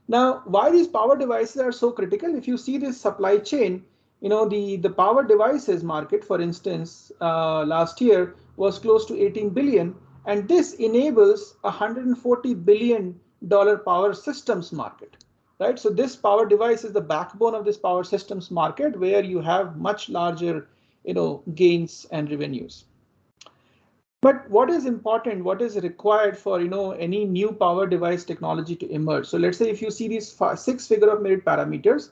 Now, why these power devices are so critical? If you see this supply chain, the power devices market, for instance, last year was close to 18 billion, and this enables a $140 billion power systems market, right? So this power device is the backbone of this power systems market, where you have much larger, gains and revenues. But what is important, what is required for any new power device technology to emerge? So let's say if you see these 6 figure of merit parameters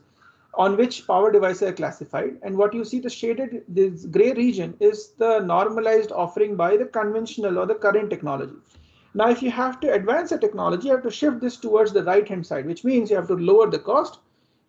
on which power devices are classified, and what you see the shaded, this gray region is the normalized offering by the conventional or the current technology. Now, if you have to advance a technology, you have to shift this towards the right hand side, which means you have to lower the cost,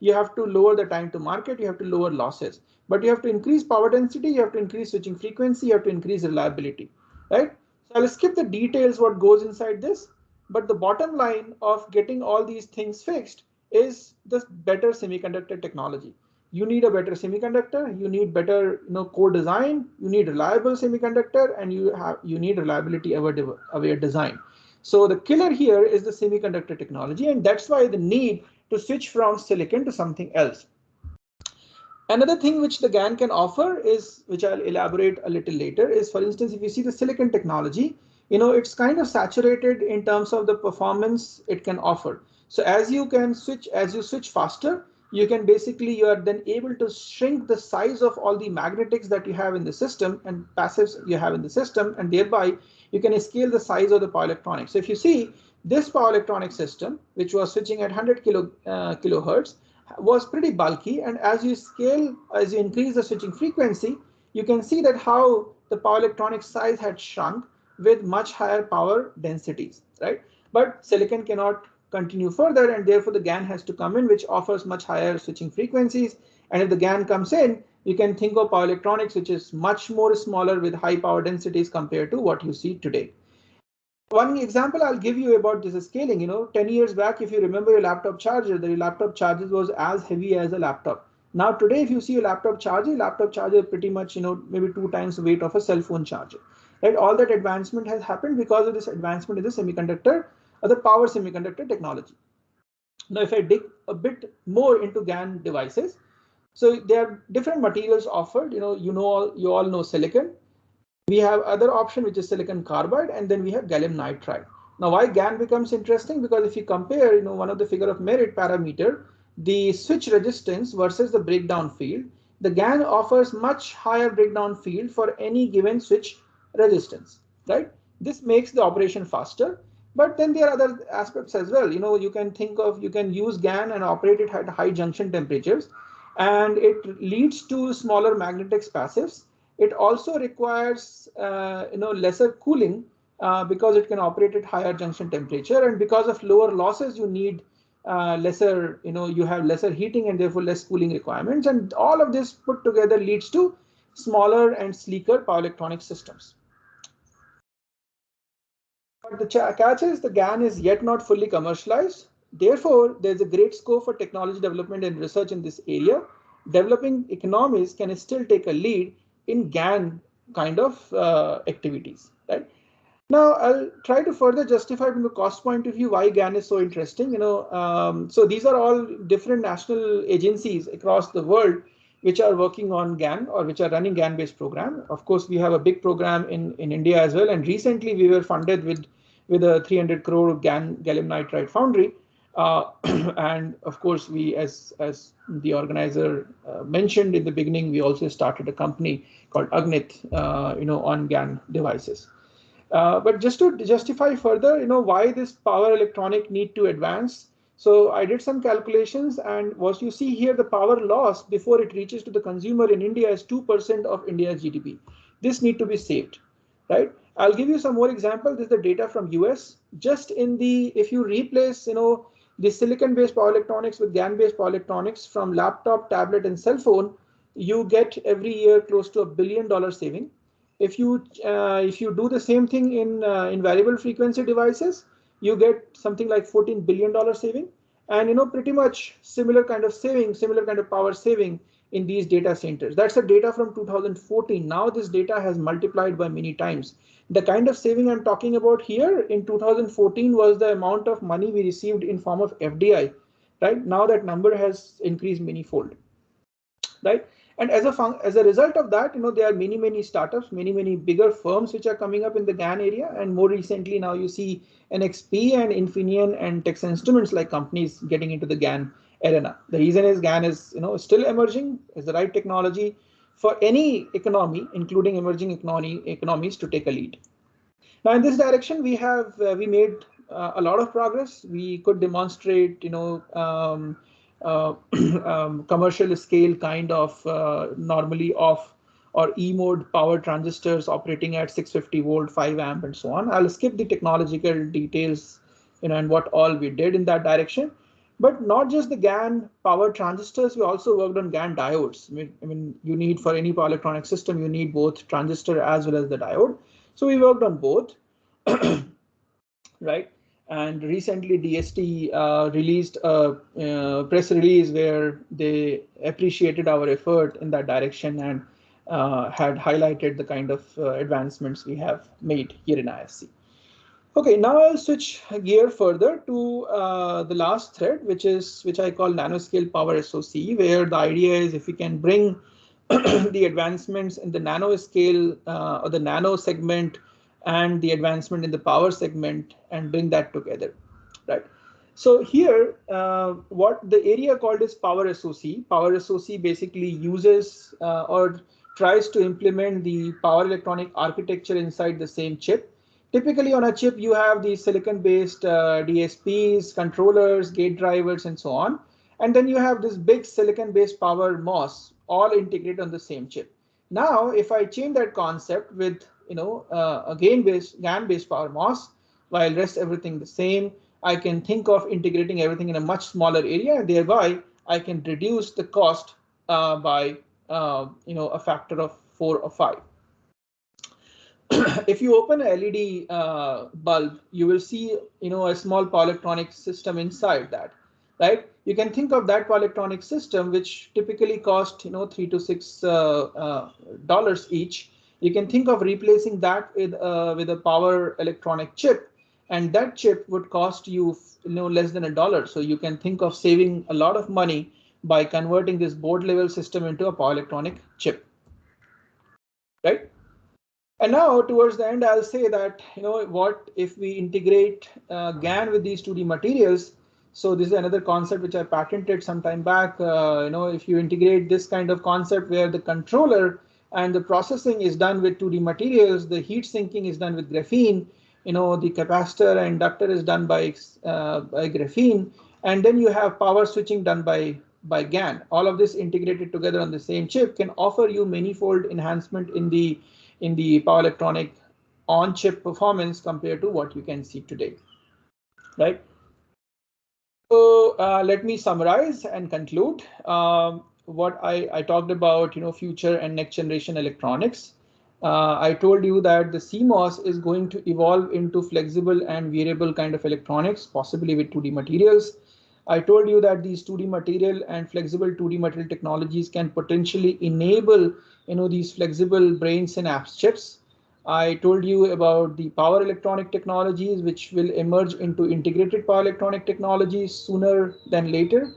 you have to lower the time to market, you have to lower losses, but you have to increase power density, you have to increase switching frequency, you have to increase reliability. Right? So I'll skip the details what goes inside this, but the bottom line of getting all these things fixed is the better semiconductor technology. You need a better semiconductor, you need better core design, you need reliable semiconductor, and you need reliability aware design. So the killer here is the semiconductor technology, and that's why the need to switch from silicon to something else. Another thing which the GaN can offer is, which I'll elaborate a little later, is, for instance, if you see the silicon technology, it's kind of saturated in terms of the performance it can offer. So as you switch faster, you are then able to shrink the size of all the magnetics that you have in the system and passives you have in the system, and thereby you can scale the size of the power electronics. So if you see this power electronic system, which was switching at 100 kilohertz, was pretty bulky, and as you increase the switching frequency, you can see that how the power electronic size had shrunk with much higher power densities, right? But silicon cannot continue further, and therefore the GaN has to come in, which offers much higher switching frequencies. And if the GaN comes in, you can think of power electronics, which is much more smaller with high power densities compared to what you see today. One example I'll give you about this scaling, 10 years back, if you remember your laptop charger, the laptop charger was as heavy as a laptop. Now today, if you see a laptop charger pretty much, maybe 2 times the weight of a cell phone charger. Right? All that advancement has happened because of this advancement in the semiconductor or the power semiconductor technology. Now, if I dig a bit more into GaN devices, so there are different materials offered. You all know silicon. We have other option, which is silicon carbide, and then we have gallium nitride. Now, why GaN becomes interesting? Because if you compare, one of the figure of merit parameter, the switch resistance versus the breakdown field, the GaN offers much higher breakdown field for any given switch resistance, right? This makes the operation faster, but then there are other aspects as well. You can use GaN and operate it at high junction temperatures, and it leads to smaller magnetics passives. It also requires lesser cooling because it can operate at higher junction temperature, and because of lower losses, you need lesser, you have lesser heating and therefore less cooling requirements, and all of this put together leads to smaller and sleeker power electronic systems. But the catch is the GaN is yet not fully commercialized. Therefore, there's a great scope for technology development and research in this area. Developing economies can still take a lead in GaN kind of activities, right? Now, I'll try to further justify from the cost point of view why GaN is so interesting. So these are all different national agencies across the world which are working on GaN or which are running GaN-based program. Of course, we have a big program in India as well, and recently we were funded with with a 300 crore gallium nitride foundry. And of course, we, as the organizer mentioned in the beginning, we also started a company called Agnit, on GaN devices. But just to justify further, why this power electronic need to advance. So I did some calculations, and what you see here, the power loss before it reaches to the consumer in India is 2% of India's GDP. This need to be saved, right? I'll give you some more examples. This is the data from US. Just if you replace, the silicon-based power electronics with GaN-based power electronics from laptop, tablet, and cell phone, you get every year close to $1 billion saving. If you do the same thing in variable frequency devices, you get something like $14 billion saving, and pretty much similar kind of saving, similar kind of power saving in these data centers. That's the data from 2014. Now this data has multiplied by many times. The kind of saving I'm talking about here in 2014 was the amount of money we received in form of FDI. Right now that number has increased many-fold. Right. And as a result of that, there are many startups, many bigger firms which are coming up in the GaN area. And more recently, now you see NXP and Infineon and Texas Instruments like companies getting into the GaN arena. The reason is GaN is still emerging, is the right technology for any economy, including emerging economies, to take a lead. Now in this direction, we made a lot of progress. We could demonstrate, commercial scale kind of normally off or E-mode power transistors operating at 650 volt, 5 amp, and so on. I'll skip the technological details, and what all we did in that direction. But not just the GaN power transistors, we also worked on GaN diodes. I mean, you need for any power electronic system, you need both transistor as well as the diode. So we worked on both, right? And recently DST released a press release where they appreciated our effort in that direction and had highlighted the kind of advancements we have made here in IISc. Okay, now I'll switch gear further to the last thread, which I call nanoscale power SoC, where the idea is if we can bring the advancements in the nanoscale or the nano segment and the advancement in the power segment and bring that together, right? So here, what the area called is power SoC. Power SoC basically uses or tries to implement the power electronic architecture inside the same chip. Typically on a chip, you have the silicon-based DSPs, controllers, gate drivers, and so on. And then you have this big silicon-based power MOS, all integrated on the same chip. Now, if I change that concept with a GaN-based power MOS, while rest everything the same, I can think of integrating everything in a much smaller area, and thereby I can reduce the cost by a factor of 4 or 5. If you open a LED bulb, you will see a small power electronic system inside that, right? You can think of that power electronic system, which typically cost $3 to $6 each. You can think of replacing that with a power electronic chip, and that chip would cost you less than $1. So you can think of saving a lot of money by converting this board level system into a power electronic chip, right? And now towards the end, I'll say that, what if we integrate GaN with these 2D materials? So this is another concept which I patented some time back. If you integrate this kind of concept where the controller and the processing is done with 2D materials, the heat sinking is done with graphene, the capacitor and inductor is done by graphene, and then you have power switching done by GaN. All of this integrated together on the same chip can offer you manifold enhancement in the power electronic on-chip performance compared to what you can see today, right? So let me summarize and conclude what I talked about, future and next generation electronics. I told you that the CMOS is going to evolve into flexible and variable kind of electronics, possibly with 2D materials. I told you that these 2D material and flexible 2D material technologies can potentially enable these flexible brain synapse chips. I told you about the power electronic technologies, which will emerge into integrated power electronic technologies sooner than later.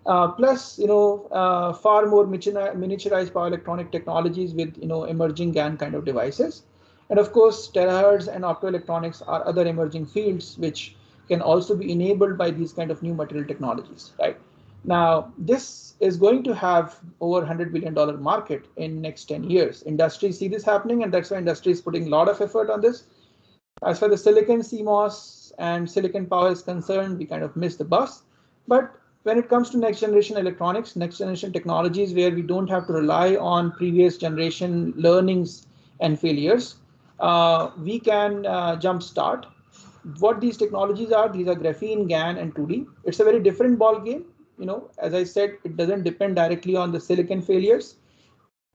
Plus, far more miniaturized power electronic technologies with emerging GaN kind of devices. And of course, terahertz and optoelectronics are other emerging fields which can also be enabled by these kind of new material technologies, right? Now, this is going to have over $100 billion market in next 10 years. Industries see this happening, and that's why industry is putting a lot of effort on this. As far as the silicon CMOS and silicon power is concerned, we kind of missed the bus. But when it comes to next generation electronics, next generation technologies, where we don't have to rely on previous generation learnings and failures, we can jumpstart. What these technologies are, these are graphene, GaN, and 2D. It's a very different ball game. As I said, it doesn't depend directly on the silicon failures.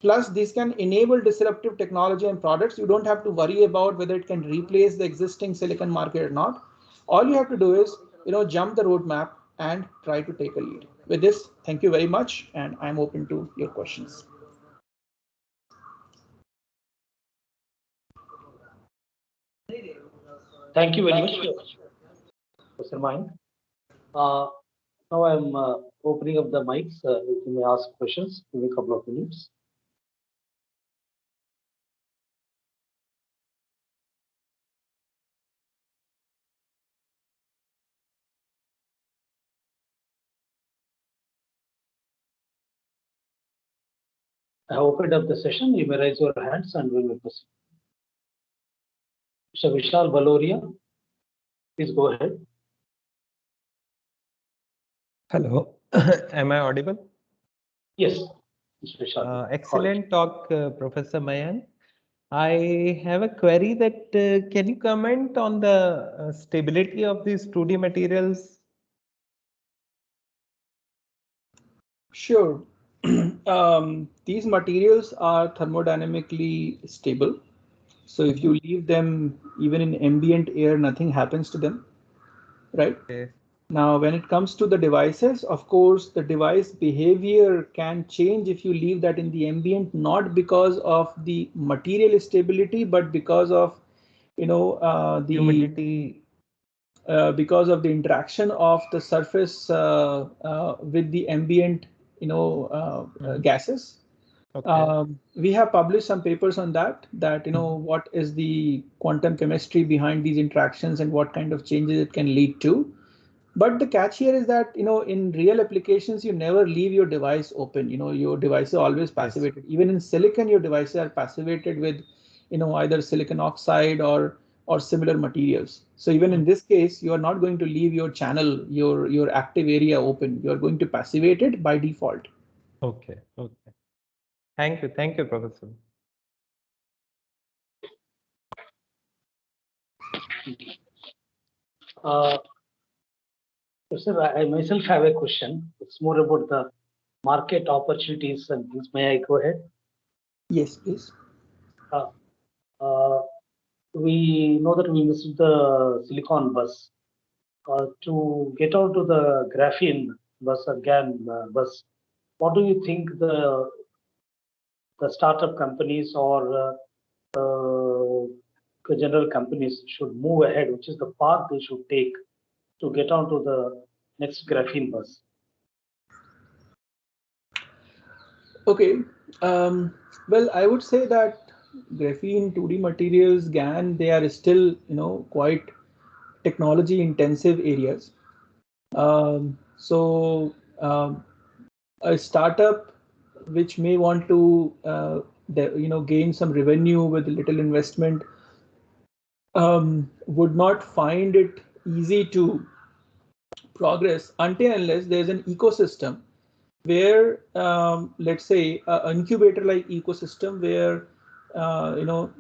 Plus, these can enable disruptive technology and products. You don't have to worry about whether it can replace the existing silicon market or not. All you have to do is, jump the roadmap and try to take a lead. With this, thank you very much, and I'm open to your questions. Thank you very much, Professor Mayank. Now I'm opening up the mics. You may ask questions. Give me a couple of minutes. I have opened up the session. You may raise your hands and we will proceed. Mr. Vishal Valoria, please go ahead. Hello, am I audible? Yes, Mr. Vishal. Excellent talk, Professor Mayank. I have a query that can you comment on the stability of these 2D materials? Sure. These materials are thermodynamically stable. So if you leave them even in ambient air, nothing happens to them, right? Okay. Now, when it comes to the devices, of course, the device behavior can change if you leave that in the ambient, not because of the material stability, but because of, the humidity. Because of the interaction of the surface with the ambient, gases. Okay. We have published some papers on that, what is the quantum chemistry behind these interactions and what kind of changes it can lead to. But the catch here is that, in real applications, you never leave your device open. Your device is always passivated. Yes. Even in silicon, your devices are passivated with, either silicon oxide or similar materials. So even in this case, you are not going to leave your channel, your active area open. You are going to passivate it by default. Okay. Okay. Thank you, Professor. Sir, I myself have a question. It's more about the market opportunities and things. May I go ahead? Yes, please. We know that we missed the silicon bus. To get out to the graphene bus or GaN bus, what do you think the startup companies or the general companies should move ahead? Which is the path they should take to get onto the next graphene bus? Okay. Well, I would say that graphene, 2D materials, GaN, they are still, quite technology intensive areas. So a startup which may want to, gain some revenue with little investment would not find it easy to progress until unless there's an ecosystem where, let's say, an incubator-like ecosystem where,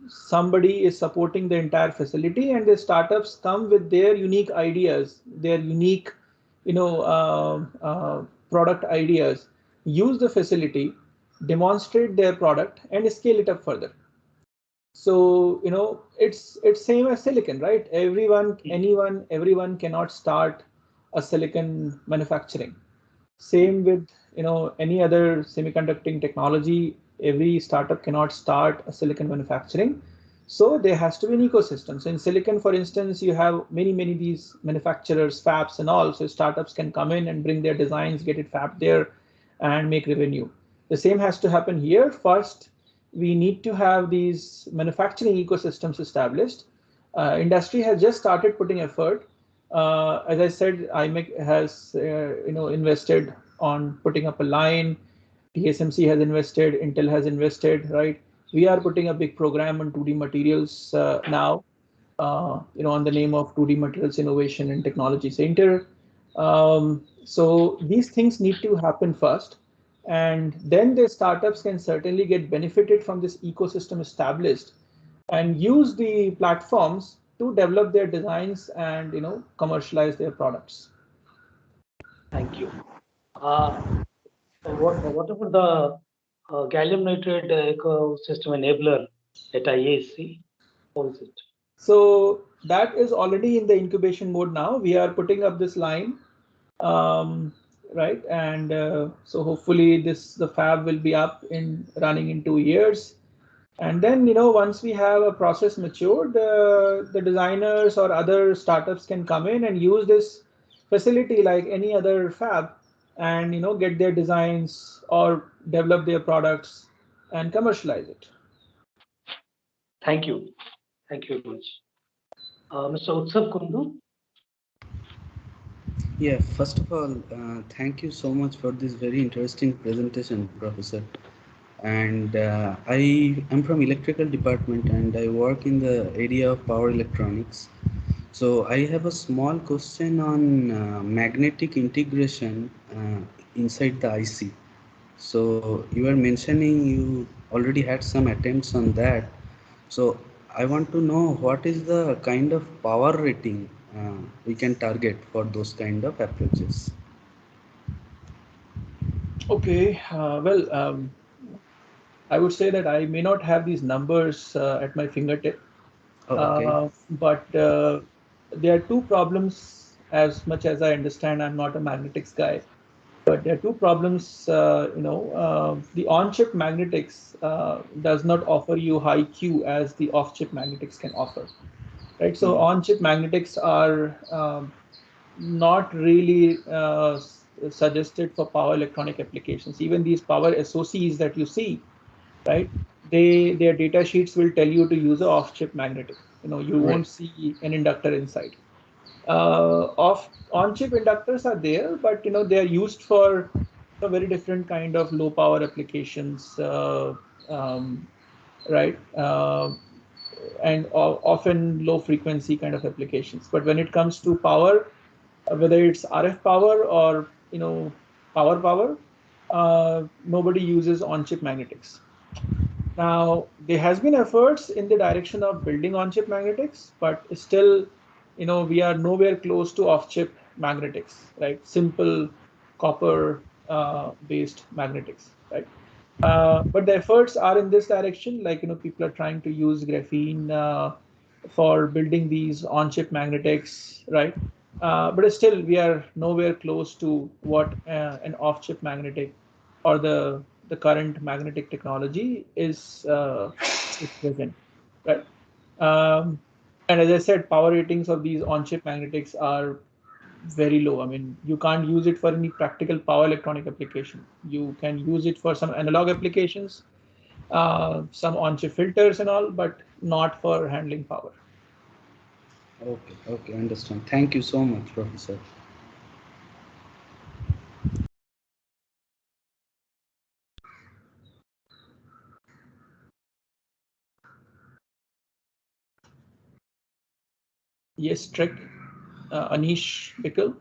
somebody is supporting the entire facility and the startups come with their unique ideas, their unique, product ideas, use the facility, demonstrate their product, and scale it up further. So, it's same as silicon, right? Everyone cannot start a silicon manufacturing. Same with, any other semiconducting technology. Every startup cannot start a silicon manufacturing. So there has to be an ecosystem. So in silicon, for instance, you have many these manufacturers, fabs and all. So startups can come in and bring their designs, get it fabbed there and make revenue. The same has to happen here. First, we need to have these manufacturing ecosystems established. Industry has just started putting effort. As I said, IMEC has invested on putting up a line. TSMC has invested, Intel has invested, right? We are putting a big program on 2D materials now, on the name of 2D Materials Innovation and Technology Center. So these things need to happen first, and then the startups can certainly get benefited from this ecosystem established and use the platforms to develop their designs and commercialize their products. Thank you. What about the gallium nitride ecosystem enabler at IISc? How is it? So that is already in the incubation mode now. We are putting up this line, right? And so hopefully the fab will be up in running in 2 years. And then, once we have a process matured, the designers or other startups can come in and use this facility like any other fab and, get their designs or develop their products and commercialize it. Thank you. Thank you very much. Mr. Utsav Kundu. Yeah, first of all, thank you so much for this very interesting presentation, Professor. And I am from electrical department and I work in the area of power electronics. So I have a small question on magnetic integration inside the IC. So you were mentioning you already had some attempts on that. So I want to know what is the kind of power rating we can target for those kind of approaches. Okay, well, I would say that I may not have these numbers at my fingertip, but there are two problems. As much as I understand, I'm not a magnetics guy, but there are two problems. The on-chip magnetics does not offer you high Q as the off-chip magnetics can offer, right? So on-chip magnetics are not really suggested for power electronic applications. Even these power SoCs that you see, right? Their data sheets will tell you to use an off-chip magnetic. You won't see an inductor inside. On-chip inductors are there, but they are used for a very different kind of low power applications, right? And often low frequency kind of applications. But when it comes to power, whether it's RF power or power, nobody uses on-chip magnetics. Now there has been efforts in the direction of building on-chip magnetics, but still, we are nowhere close to off-chip magnetics, right? Simple copper based magnetics, right? But the efforts are in this direction. Like people are trying to use graphene for building these on-chip magnetics, right? But still, we are nowhere close to what an off-chip magnetic or the current magnetic technology is present, right? And as I said, power ratings of these on-chip magnetics are very low. I mean, you can't use it for any practical power electronic application. You can use it for some analog applications, some on-chip filters and all, but not for handling power. Okay, understand. Thank you so much, Professor. Yes, Trek. Anish Bikal,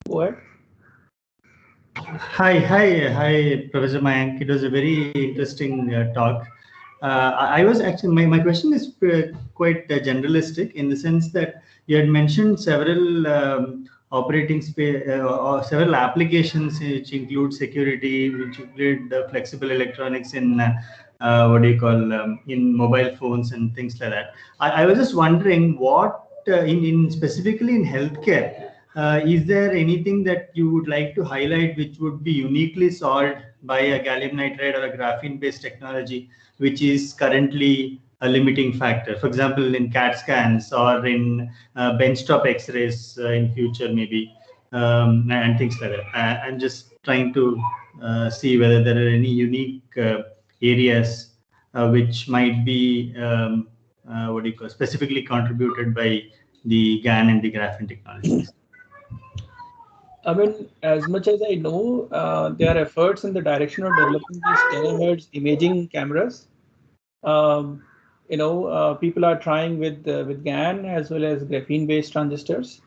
go ahead. Hi, Professor Mayank. It was a very interesting talk. I was actually, my question is quite generalistic in the sense that you had mentioned several operating space or several applications which include security, which include flexible electronics in in mobile phones and things like that. I was just wondering what in specifically in healthcare. Is there anything that you would like to highlight which would be uniquely solved by a gallium nitride or a graphene based technology, which is currently a limiting factor? For example, in CAT scans or in benchtop X-rays in future, maybe, and things like that. I'm just trying to see whether there are any unique areas which might be what do you call, specifically contributed by the GaN and the graphene technologies? I mean, as much as I know, there are efforts in the direction of developing these terahertz imaging cameras. People are trying with GaN as well as graphene-based transistors.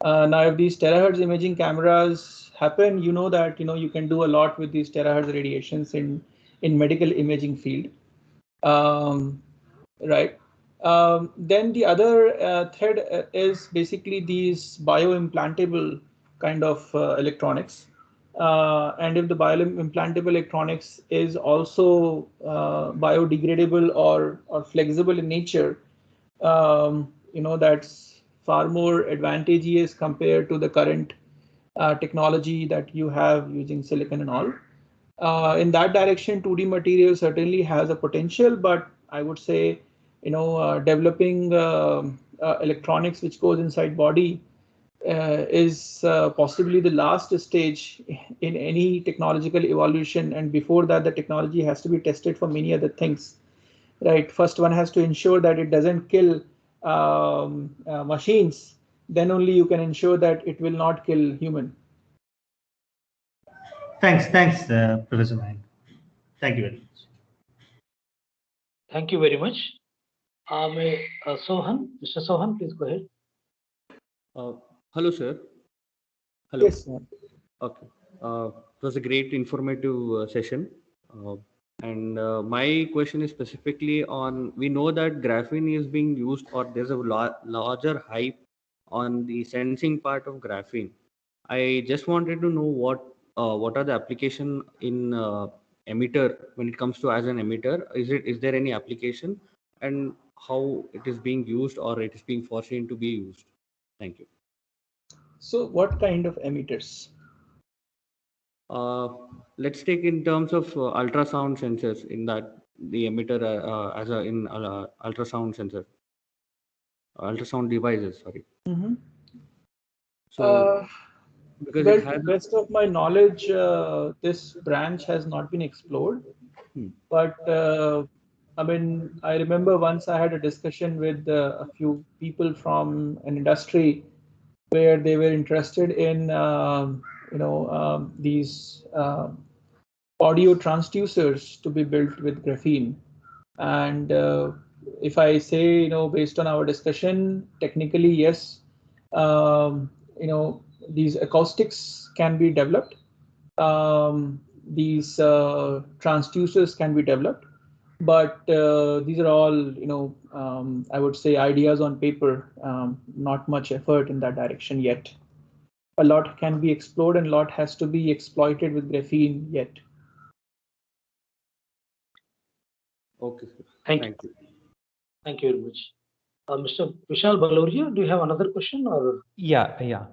Now, if these terahertz imaging cameras happen, you know that you can do a lot with these terahertz radiations in medical imaging field, right? Then the other thread is basically these bioimplantable kind of electronics. And if the bioimplantable electronics is also biodegradable or flexible in nature, that's far more advantageous compared to the current technology that you have using silicon and all. In that direction, 2D material certainly has a potential, but I would say, developing electronics which goes inside body is possibly the last stage in any technological evolution. And before that, the technology has to be tested for many other things, right? First, one has to ensure that it doesn't kill machines. Then only you can ensure that it will not kill human. Thanks, Professor Mayank. Thank you very much. Thank you very much. Sohan, Mr. Sohan, please go ahead. Hello, sir. Hello. Yes. Okay. It was a great informative session. And my question is specifically on, we know that graphene is being used, or there's a larger hype on the sensing part of graphene. I just wanted to know what are the application in emitter when it comes to as an emitter. Is there any application, and how it is being used, or it is being foreseen to be used? Thank you. So what kind of emitters? Let's take in terms of ultrasound sensors, in that the emitter as a in ultrasound sensor, ultrasound devices. Sorry. Mm-hmm. So because well, it has, to the best of my knowledge, this branch has not been explored. But I mean, I remember once I had a discussion with a few people from an industry where they were interested in these audio transducers to be built with graphene. And if I say, based on our discussion, technically, yes, these acoustics can be developed. These transducers can be developed, but these are all, I would say, ideas on paper, not much effort in that direction yet. A lot can be explored and a lot has to be exploited with graphene yet. Okay. Thank you. Thank you very much. Mr. Vishal Baloria, do you have another question? Or Yeah.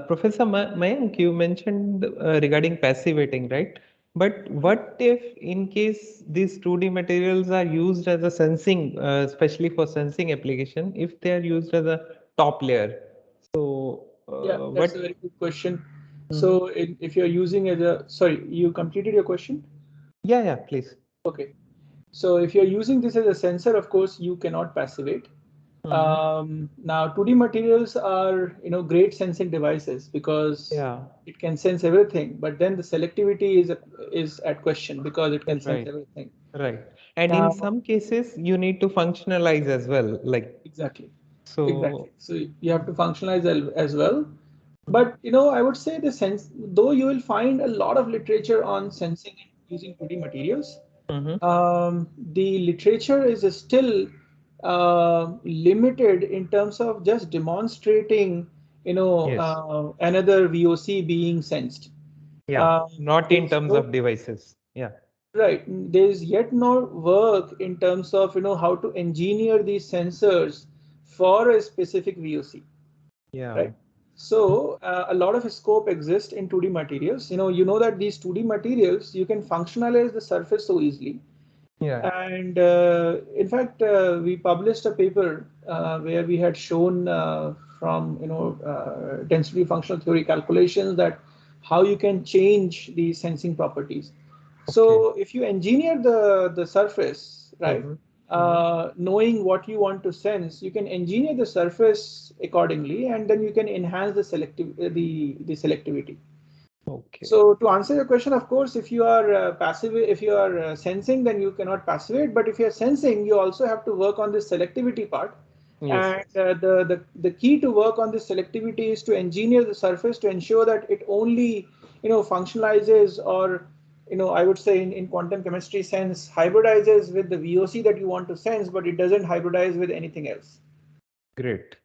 Professor Mayank, you mentioned regarding passivating, right? But what if in case these 2D materials are used as a sensing, especially for sensing application, if they are used as a top layer? So yeah, that's a very good question. So if you're using as a, sorry, you completed your question? Yeah, please. Okay. So if you're using this as a sensor, of course, you cannot passivate. Now, 2D materials are, great sensing devices because it can sense everything. But then the selectivity is at question because it can sense everything. Right. And in some cases, you need to functionalize as well. Like exactly. So you have to functionalize as well. But I would say though you will find a lot of literature on sensing using 2D materials, the literature is still limited in terms of just demonstrating, another VOC being sensed. Not in terms of devices. Yeah. Right. There's yet no work in terms of, how to engineer these sensors for a specific VOC. Yeah. Right. So a lot of scope exists in 2D materials. You know that these 2D materials, you can functionalize the surface so easily. Yeah. And in fact, we published a paper where we had shown from density functional theory calculations that how you can change the sensing properties. So if you engineer the surface, right? Knowing what you want to sense, you can engineer the surface accordingly, and then you can enhance the selectivity. Okay. So to answer your question, of course, if you are if you are sensing, then you cannot passivate. But if you are sensing, you also have to work on the selectivity part. Yes. And the key to work on this selectivity is to engineer the surface to ensure that it only functionalizes, or I would say in quantum chemistry sense, hybridizes with the VOC that you want to sense, but it doesn't hybridize with anything else. Great.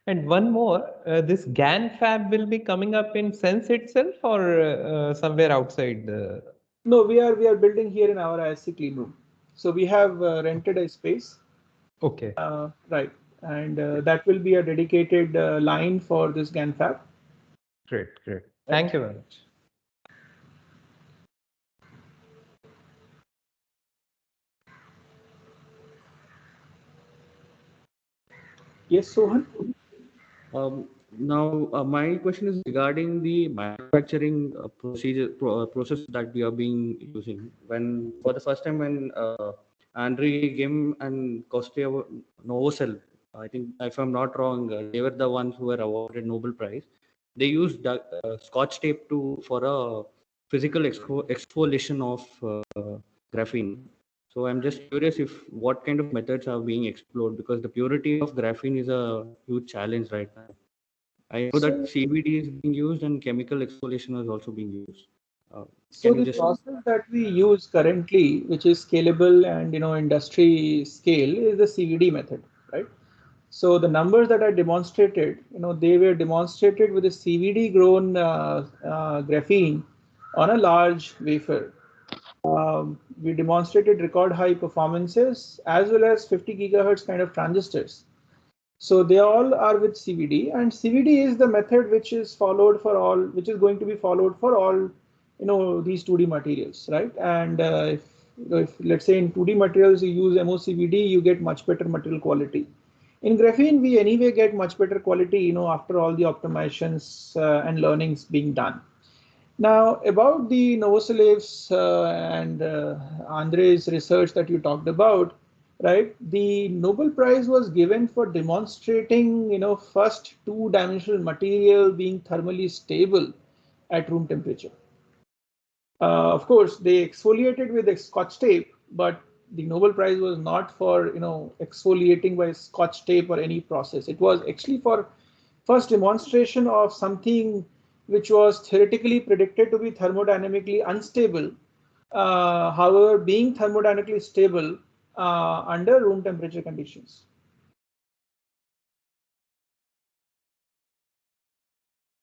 And one more, this GaN fab will be coming up in Sense itself, or somewhere outside the... No, we are building here in our IISc clean room. So we have rented a space. Okay. Right. And that will be a dedicated line for this GaN fab. Great. Thank you very much. Yes, Sohan? Now, my question is regarding the manufacturing process that we are being using. When for the first time, when Andre Gim and Coste Novosel, I think if I'm not wrong, they were the ones who were awarded Nobel Prize. They used Scotch tape for a physical exfoliation of graphene. So I'm just curious if what kind of methods are being explored, because the purity of graphene is a huge challenge right now. I know that CVD is being used and chemical exfoliation is also being used. So the process that we use currently, which is scalable and industry scale, is the CVD method, right? So the numbers that I demonstrated, they were demonstrated with a CVD grown graphene on a large wafer. We demonstrated record high performances as well as 50 gigahertz kind of transistors. So they all are with CVD, and CVD is the method which is followed for all, which is going to be followed for all, these 2D materials, right? And if let's say in 2D materials you use MOCVD, you get much better material quality. In graphene, we anyway get much better quality, after all the optimizations and learnings being done. Now, about the Novoselev's and Andre's research that you talked about, right? The Nobel Prize was given for demonstrating, first two-dimensional material being thermally stable at room temperature. Of course, they exfoliated with Scotch tape, but the Nobel Prize was not for, exfoliating by Scotch tape or any process. It was actually for first demonstration of something which was theoretically predicted to be thermodynamically unstable, however, being thermodynamically stable under room temperature conditions.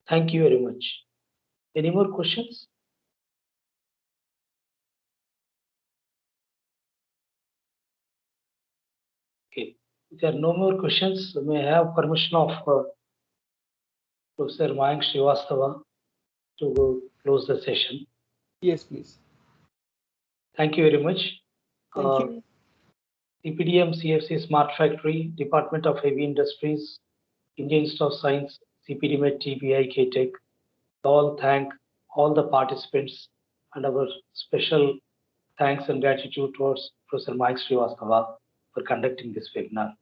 Thank you very much. Any more questions? Okay, if there are no more questions, may I have permission of Professor Mayank Shrivastava to close the session? Yes, please. Thank you very much. Thank you. CPDM CFC Smart Factory, Department of Heavy Industries, Indian Institute of Science, CPDM TBI KTech. All thank all the participants, and our special thanks and gratitude towards Professor Mayank Srivastava for conducting this webinar.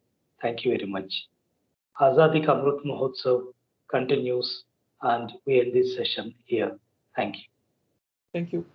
Thank you very much. Azadi Amrut Mahotsov continues, and we end this session here. Thank you. Thank you.